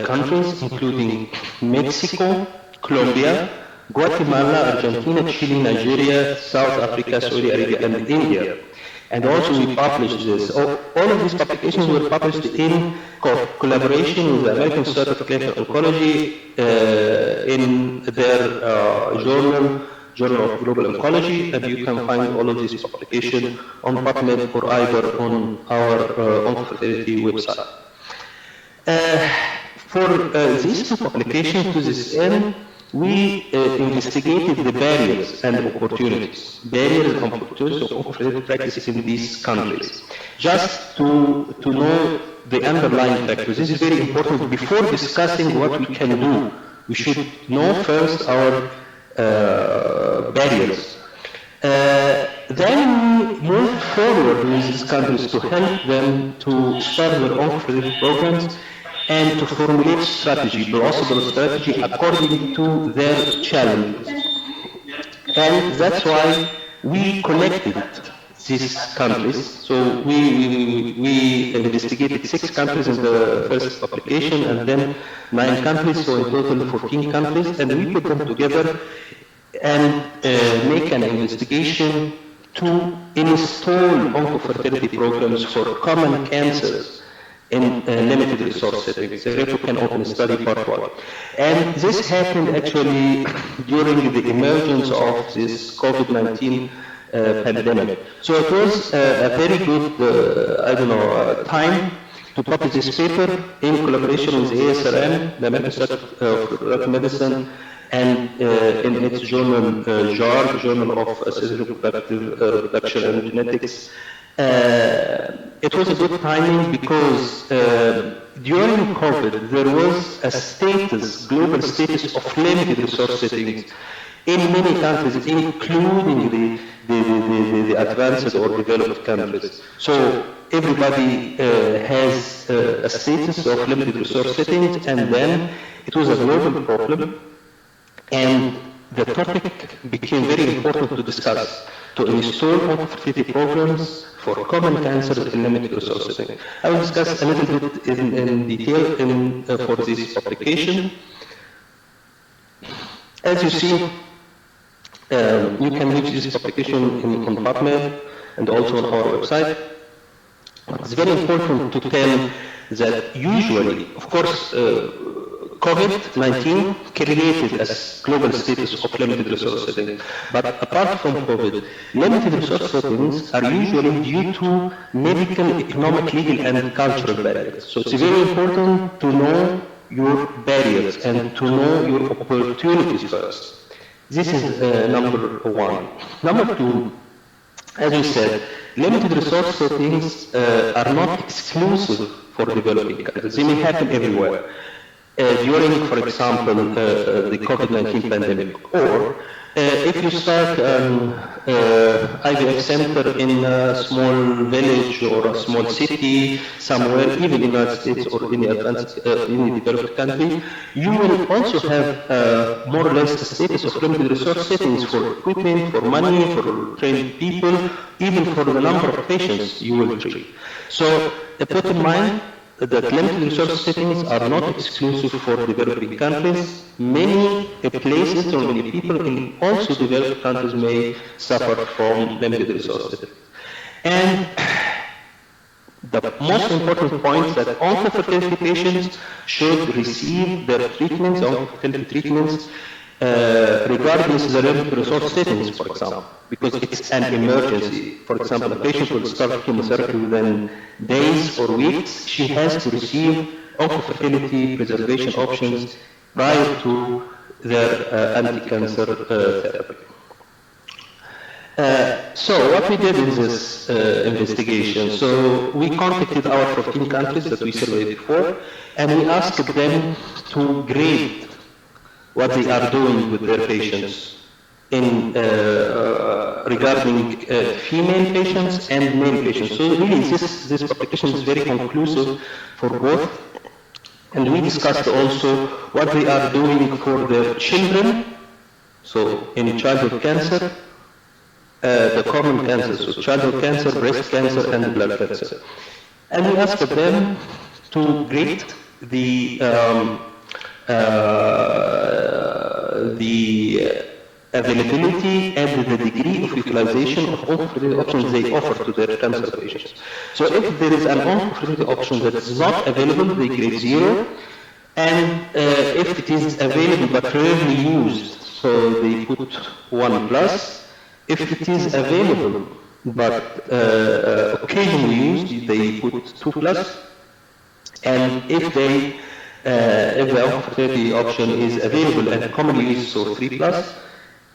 countries, including Mexico, Colombia, Guatemala, Argentina, Chile, Nigeria, South Africa, Saudi Arabia, and India. And also we published this. All of these publications were published in collaboration with the American Society of Clinical Oncology in their Journal of Global Oncology, and you can find all of these publications on PubMed or either on our oncofertility website. For these 2 publications, to this end, we investigated the barriers and opportunities, of oncofertility practice in these countries, just to know the underlying factors. This is very important. Before discussing what we can do, we should know first our barriers. Then we moved forward with these countries to help them to start their oncofertility programs and to formulate possible strategy according to their challenges. And that's why we connected these countries. So we investigated 6 countries in the first publication, and then 9 countries, so in total 14 countries, and we put them together and make an investigation to install oncofertility programs for common cancers in limited resource settings. The REPO can open study part 1. And this happened actually during the emergence of this COVID-19 pandemic. So it was a very good, time to publish this paper in collaboration with ASRM, the American Society of Reproductive Medicine, and in its journal, JAR, the Journal of Assisted Reproduction and Genetics. It was a good timing because during COVID there was a global status of limited resource settings in many countries, including the advanced or developed countries. So everybody has a status of limited resource settings, and then it was a global problem, and the topic became very important to discuss, to install oncofertility programs for common cancers in limited resource settings. I will discuss a little bit in detail for this publication. As you see, you can reach this publication on PubMed and also on our website. It's very important to tell that usually, of course, COVID-19 created a global status of limited resource settings. But apart from COVID, limited resource settings are usually due to medical, economic, legal, and cultural barriers. So it's very important to know your barriers and to know your opportunities first. This is number one. Number two, as we said, limited resource settings are not exclusive for developing countries. They may happen everywhere. During, for example, the COVID-19 pandemic, or if you start an IVF center in a small village or a small city somewhere, even in the United States or in the developed country, you will also have more or less a status of limited resource settings for equipment, for money, for trained people, even for the number of patients you will treat. So put in mind that limited resource settings are not exclusive for developing countries. Many places or many people in also developed countries may suffer from limited resource settings. And the most important point is that oncofertility patients should receive their treatments, oncofertility treatments, regardless of the limited resource settings, for example, because it's an emergency. For example, a patient will start chemotherapy within days or weeks. She has to receive oncofertility preservation options prior to their anti-cancer therapy. So what we did in this investigation, so we contacted our 14 countries that we surveyed before, and we asked them to grade what they are doing with their patients in regarding female patients and male patients. So really this publication is very conclusive for both. And we discussed also what they are doing for their children, so in childhood cancer, the common cancers, so childhood cancer, breast cancer, and blood cancer. And we asked them to grade the availability and the degree of utilization of oncofertility options they offer to their cancer patients. So if there is an oncofertility option that is not available, they grade 0, and if it is available but rarely used, so they put 1+. If it is available but occasionally used, they put 2+. And if the oncofertility option is available and commonly used, so 3+,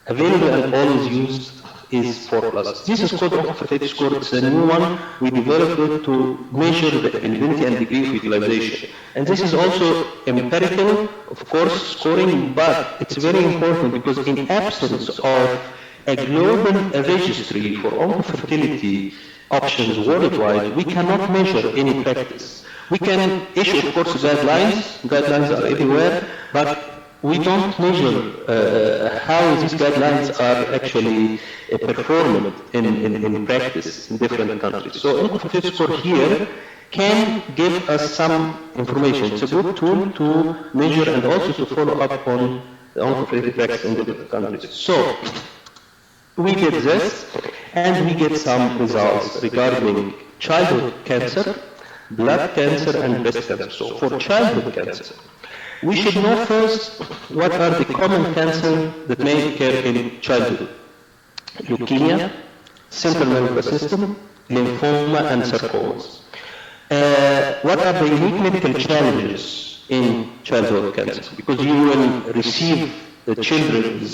available and always used is 4+. This is called oncofertility score. It's a new one. We developed it to measure the availability and degree of utilization. And this is also empirical, of course, scoring, but it's very important because in absence of a global registry for oncofertility options worldwide, we cannot measure any practice. We can issue, of course, guidelines are everywhere, but we don't measure how these guidelines are actually performed in practice in different countries. So oncofertility score here can give us some information. It's a good tool to measure and also to follow up on oncofertility practice in different countries. So we did this, and we get some results regarding childhood cancer, blood cancer, and breast cancer. So for childhood cancer, we should know first what are the common cancers that may occur in childhood. Leukemia, central nervous system, lymphoma, and sarcomas. What are the unique medical challenges in childhood cancer? Because you will receive the children with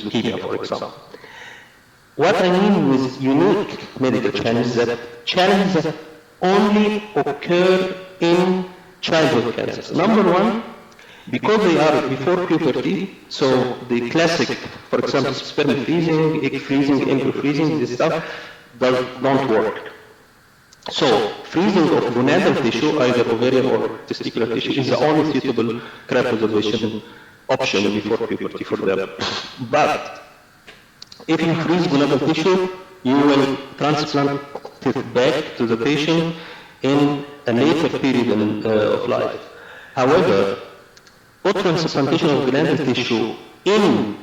leukemia, for example. What I mean with unique medical challenges that only occur in childhood cancer. Number one, because they are before puberty, so the classic, for example, sperm freezing, egg freezing, embryo freezing, this stuff don't work. So freezing of gonadal tissue, either ovarian or testicular tissue, is the only suitable cryopreservation option before puberty for them. But if you freeze gonadal tissue, you will transplant it back to the patient in a later period of life. However, transplantation of gonadal tissue in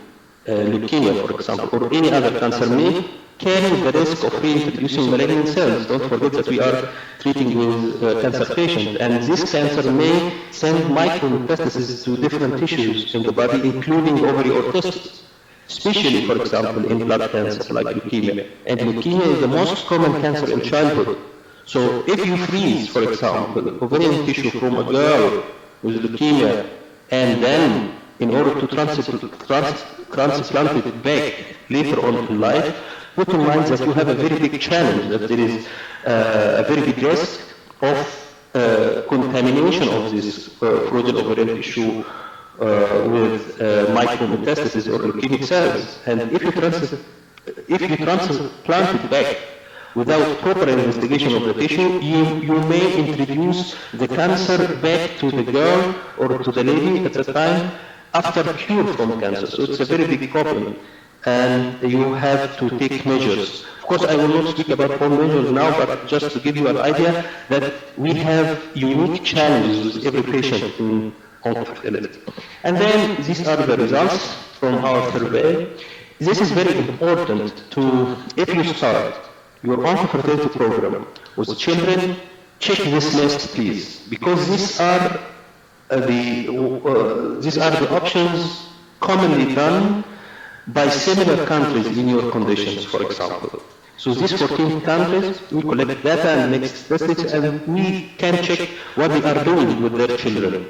leukemia, for example, or any other cancer may carry the risk of reintroducing malignant cells. Don't forget that we are treating with cancer patients, and this cancer may send micrometastases to different tissues in the body, including ovary or testes, especially, for example, in blood cancer like leukemia. And leukemia is the most common cancer in childhood. So if you freeze, for example, ovarian tissue from a girl with leukemia, and then in order to transplant it back later on in life, put in mind that you have a very big challenge, that there is a very big risk of contamination of this frozen ovarian tissue with micrometastases or leukemic cells. And if you transplant it back without proper investigation of the tissue, you may introduce the cancer back to the girl or to the lady at the time after cure from cancer. So it's a very big problem, and you have to take measures. Of course, I will not speak about all measures now, but just to give you an idea that we have unique challenges with every patient in oncofertility. And then these are the results from our survey. This is very important to, if you start your oncofertility program with children, check this list, please, because these are the options commonly done by similar countries in your conditions, for example. So these 14 countries, we collect data and make statistics, and we can check what they are doing with their children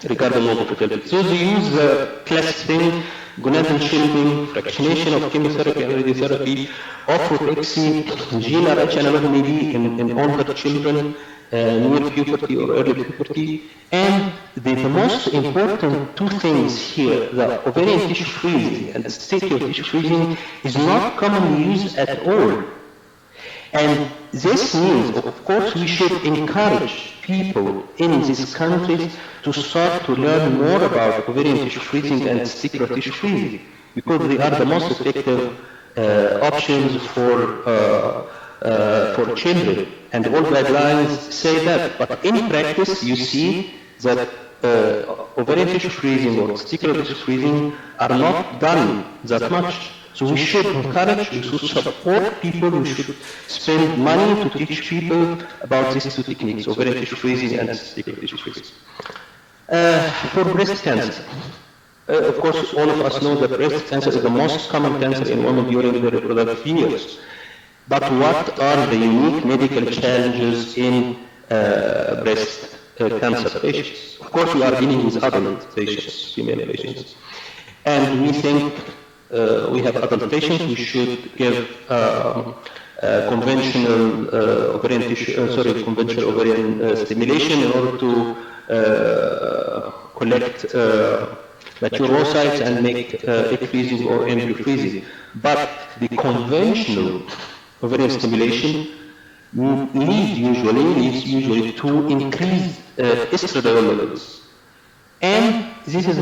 regarding oncofertility. So they use the classic thing: gonadal shielding, fractionation of chemotherapy and radiotherapy, ophotexy, gene RH analog maybe in older children, near puberty or early puberty. And the most important two things here, the ovarian tissue freezing and the testicular tissue freezing, is not commonly used at all. And this means, of course, we should encourage people in these countries to start to learn more about ovarian tissue freezing and testicular tissue freezing, because they are the most effective options for children. And all guidelines say that, but in practice you see that ovarian tissue freezing or testicular tissue freezing are not done that much. So we should encourage, we should support people, we should spend money to teach people about these two techniques, ovarian tissue freezing and testicular tissue freezing. For breast cancer, of course all of us know that breast cancer is the most common cancer in women during their reproductive years. But what are the unique medical challenges in breast cancer patients? Of course, we are dealing with adult patients, female patients. And we think we have adult patients, we should give conventional ovarian tissue, conventional ovarian stimulation in order to collect mature oocytes and make egg freezing or embryo freezing. But the conventional ovarian stimulation leads usually to increased estradiol levels, and this is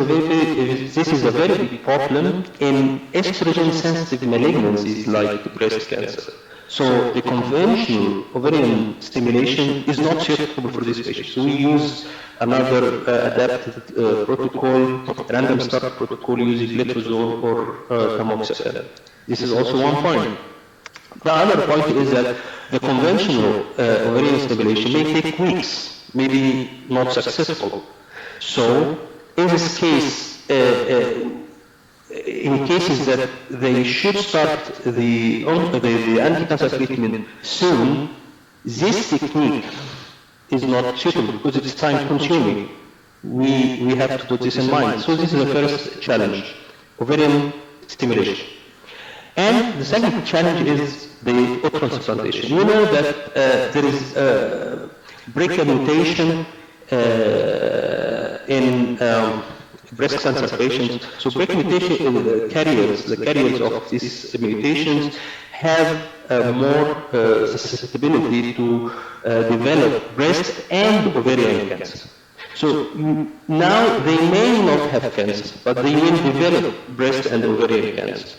a very big problem in estrogen-sensitive malignancies like breast cancer. So the conventional ovarian stimulation is not suitable for this patient. So we use another adapted protocol, random start protocol using letrozole or tamoxifen. This is also one point. The other point is that the conventional ovarian stimulation may take weeks, maybe not successful. So in this case, in cases that they should start the anti-cancer treatment soon, this technique is not suitable because it's time consuming. We have to put this in mind. So this is the first challenge, ovarian stimulation. And the second challenge is the transplantation. You know that there is BRCA mutation in breast cancer patients. So BRCA mutation, the carriers of these mutations have more susceptibility to develop breast and ovarian cancer. So now they may not have cancer, but they will develop breast and ovarian cancer.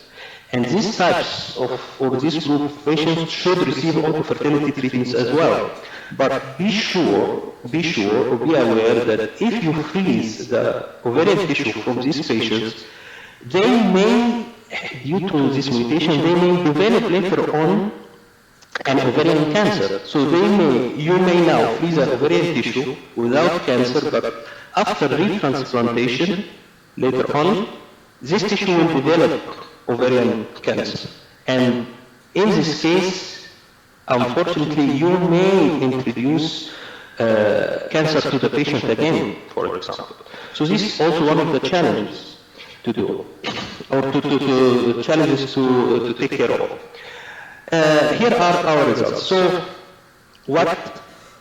And these types of, or this group of patients should receive oncofertility treatments as well. But be sure or be aware that if you freeze the ovarian tissue from these patients, they may, due to this mutation, they may develop later on an ovarian cancer. So you may now freeze an ovarian tissue without cancer, but after retransplantation, later on, this tissue will develop ovarian cancer. And in this case, unfortunately, you may introduce cancer to the patient again, for example. So this is also one of the challenges to do, or to challenges to take care of. Here are our results. So what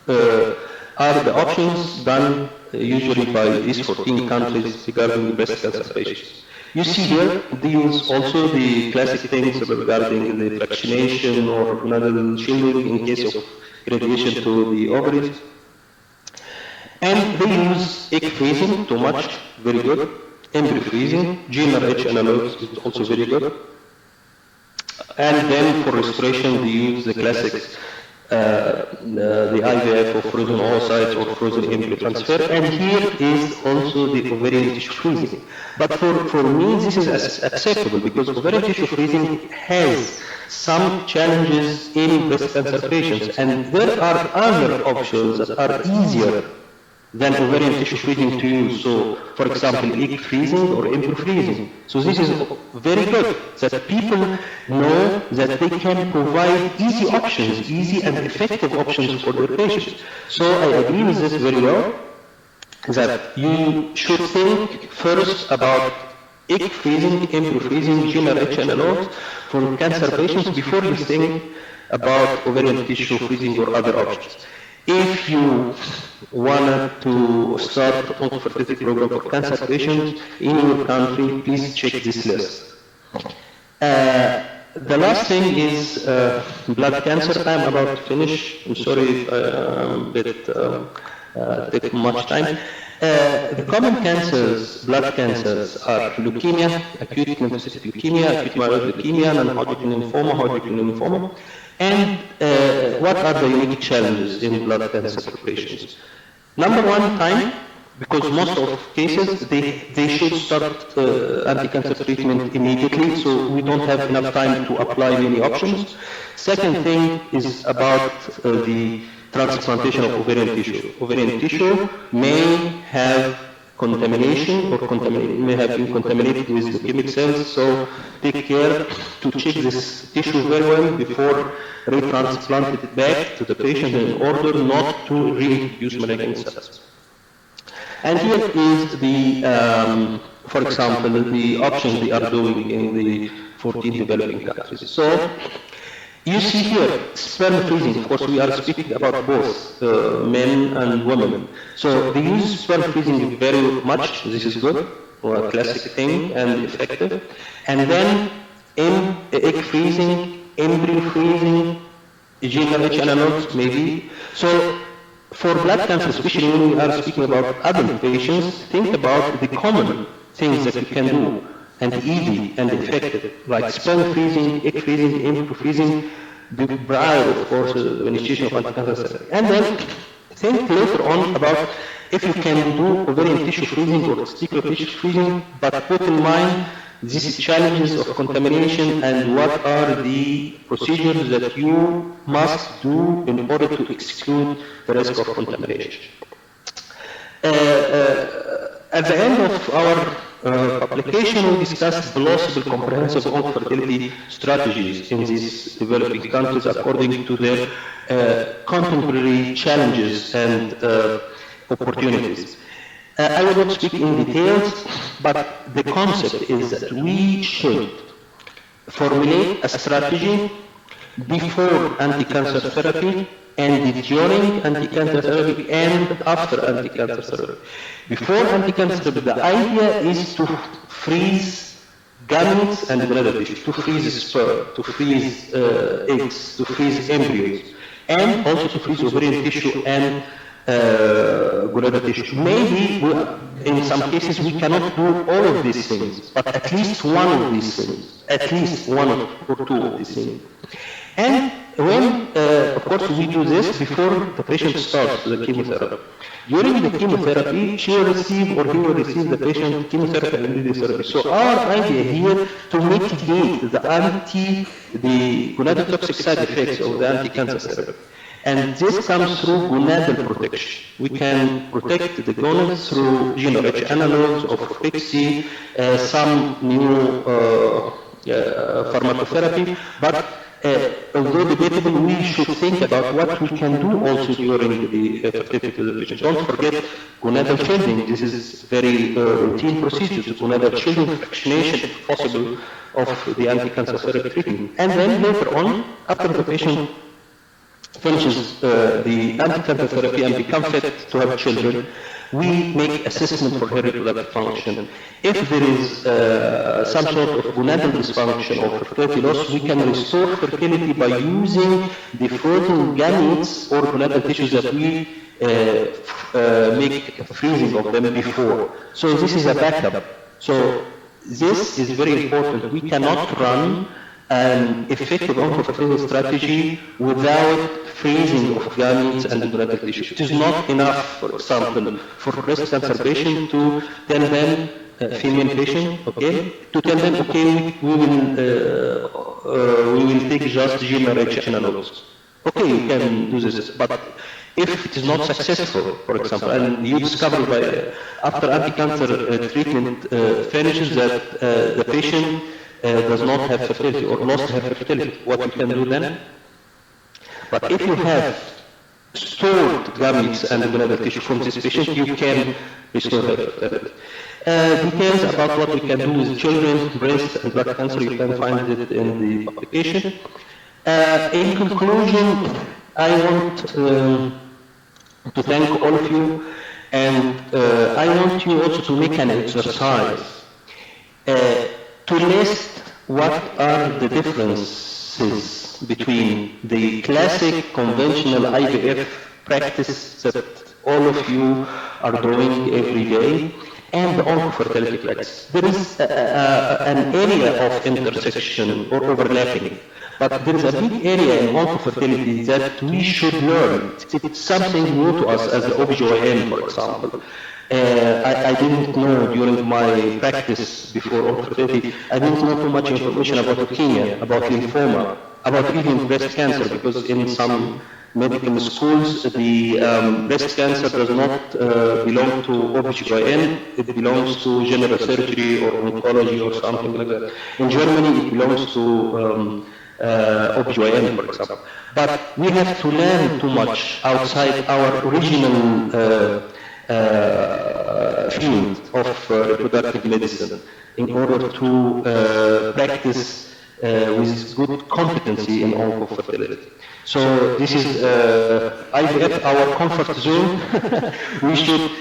are the options done usually by these 14 countries regarding breast cancer patients? You see here, they use also the classic things regarding the fractionation or nodal shielding in case of irradiation to the ovaries. And they use egg freezing, too much, very good. Embryo freezing, GnRH analogs is also very good. And then for restoration, they use the classics, the IVF or frozen oocytes or frozen embryo transfer. And here is also the ovarian tissue freezing. But for me, this is acceptable because ovarian tissue freezing has some challenges in breast cancer patients. And there are other options that are easier than ovarian tissue freezing to use. So, for example, egg freezing or embryo freezing. So this is very good that people know that they can provide easy options, easy and effective options for their patients. So I agree with this very well, that you should think first about egg freezing, embryo freezing, GnRH analogs for cancer patients before you think about ovarian tissue freezing or other options. If you wanted to start an oncofertility program for cancer patients in your country, please check this list. The last thing is blood cancer. I'm about to finish. I'm sorry if I take much time. The common cancers, blood cancers, are leukemia, acute lymphocytic leukemia, acute myeloid leukemia, non-Hodgkin lymphoma, Hodgkin lymphoma. And what are the unique challenges in blood cancer patients? Number one, time, because most of cases they should start anti-cancer treatment immediately, so we don't have enough time to apply many options. Second thing is about the transplantation of ovarian tissue. Ovarian tissue may have contamination or may have been contaminated with leukemic cells, so take care to check this tissue very well before retransplant it back to the patient in order not to reintroduce malignant cells. And here is the, for example, the options they are doing in the 14 developing countries. So you see here, sperm freezing. Of course, we are speaking about both men and women. So they use sperm freezing very much. This is good, or a classic thing and effective. And then in egg freezing, embryo freezing, GnRH analogs maybe. So for blood cancer, especially when we are speaking about adult patients, think about the common things that you can do and easy and effective, like sperm freezing, egg freezing, embryo freezing. prior, of course, the initiation of anti-cancer therapy. And then think later on about if you can do ovarian tissue freezing or testicular tissue freezing, but put in mind these challenges of contamination and what are the procedures that you must do in order to exclude the risk of contamination. At the end of our publication, we discussed plausible comprehensive oncofertility strategies in these developing countries according to their contemporary challenges and opportunities. I will not speak in details, but the concept is that we should formulate a strategy before anti-cancer therapy and during anti-cancer therapy and after anti-cancer therapy. Before anti-cancer therapy, the idea is to freeze gametes and gonadal tissue, to freeze sperm, to freeze eggs, to freeze embryos, and also to freeze ovarian tissue and gonadal tissue. Maybe in some cases we cannot do all of these things, but at least one of these things, at least one or two of these things. And when, of course, we do this before the patient starts the chemotherapy. During the chemotherapy, she will receive or he will receive the patient chemotherapy and radiotherapy. So our idea here to mitigate the gonadotoxic side effects of the anti-cancer therapy. And this comes through gonadal protection. We can protect the gonads through gene-rich analogs of Pixie, some new pharmacotherapy, but although debatable, we should think about what we can do also during the fertility of the patient. Don't forget gonadal shielding. This is very routine procedure. Gonadal shielding, fractionation, if possible, of the anti-cancer therapy treatment. And then later on, after the patient finishes the anti-cancer therapy and become fit to have children, we make assessment for her reproductive function. If there is some sort of gonadal dysfunction or fertility loss, we can restore fertility by using the frozen gametes or gonadal tissues that we make freezing of them before. So this is a backup. So this is very important. We cannot run an effective oncofertility strategy without freezing of gametes and gonadal tissue. It is not enough, for example, for breast cancer patient to tell them, female patient, okay, to tell them, okay, we will take just gene-rich analogs. Okay, you can do this, but if it is not successful, for example, and you discover after anti-cancer treatment finishes that the patient does not have fertility or lost her fertility, what you can do then? But if you have stored gametes and gonadal tissue from this patient, you can restore her fertility. Details about what we can do with children, breast and blood cancer, you can find it in the publication. In conclusion, I want to thank all of you, and I want you also to make an exercise to list what are the differences between the classic conventional IVF practice that all of you are doing every day and the oncofertility practice. There is an area of intersection or overlapping, but there is a big area in oncofertility that we should learn. It's something new to us as the OBGYN, for example. I didn't know during my practice before oncofertility, I didn't know too much information about leukemia, about lymphoma, about even breast cancer, because in some medical schools, the breast cancer does not belong to OBGYN, it belongs to general surgery or oncology or something like that. In Germany, it belongs to OBGYN, for example. But we have to learn too much outside our original field of reproductive medicine in order to practice with good competency in oncofertility. So this is IVF, our comfort zone. We should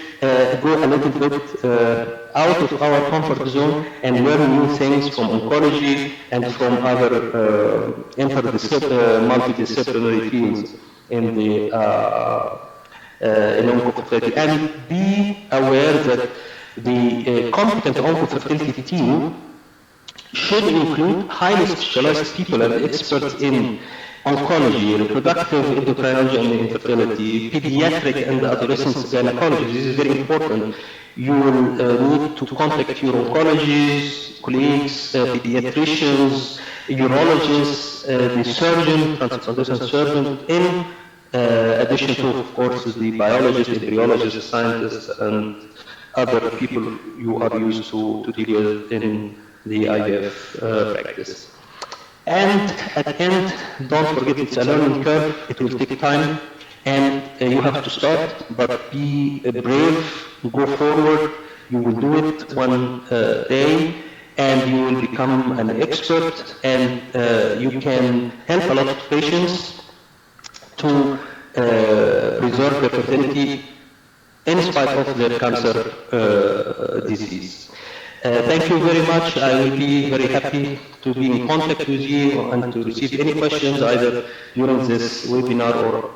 go a little bit out of our comfort zone and learn new things from oncology and from other multidisciplinary fields in the in oncofertility, and be aware that the competent oncofertility team should include highly specialized people and experts in oncology, reproductive endocrinology and infertility, pediatric and adolescent gynecology. This is very important. You will need to contact your oncologists, colleagues, pediatricians, urologists, the surgeon, transplantation surgeon, in addition to, of course, the biologists, embryologists, scientists, and other people you are used to deal with in the IVF practice. And at the end, don't forget it's a learning curve. It will take time, and you have to start, but be brave, go forward. You will do it one day, and you will become an expert, and you can help a lot of patients to preserve their fertility in spite of their cancer disease. Thank you very much. I will be very happy to be in contact with you and to receive any questions either during this webinar or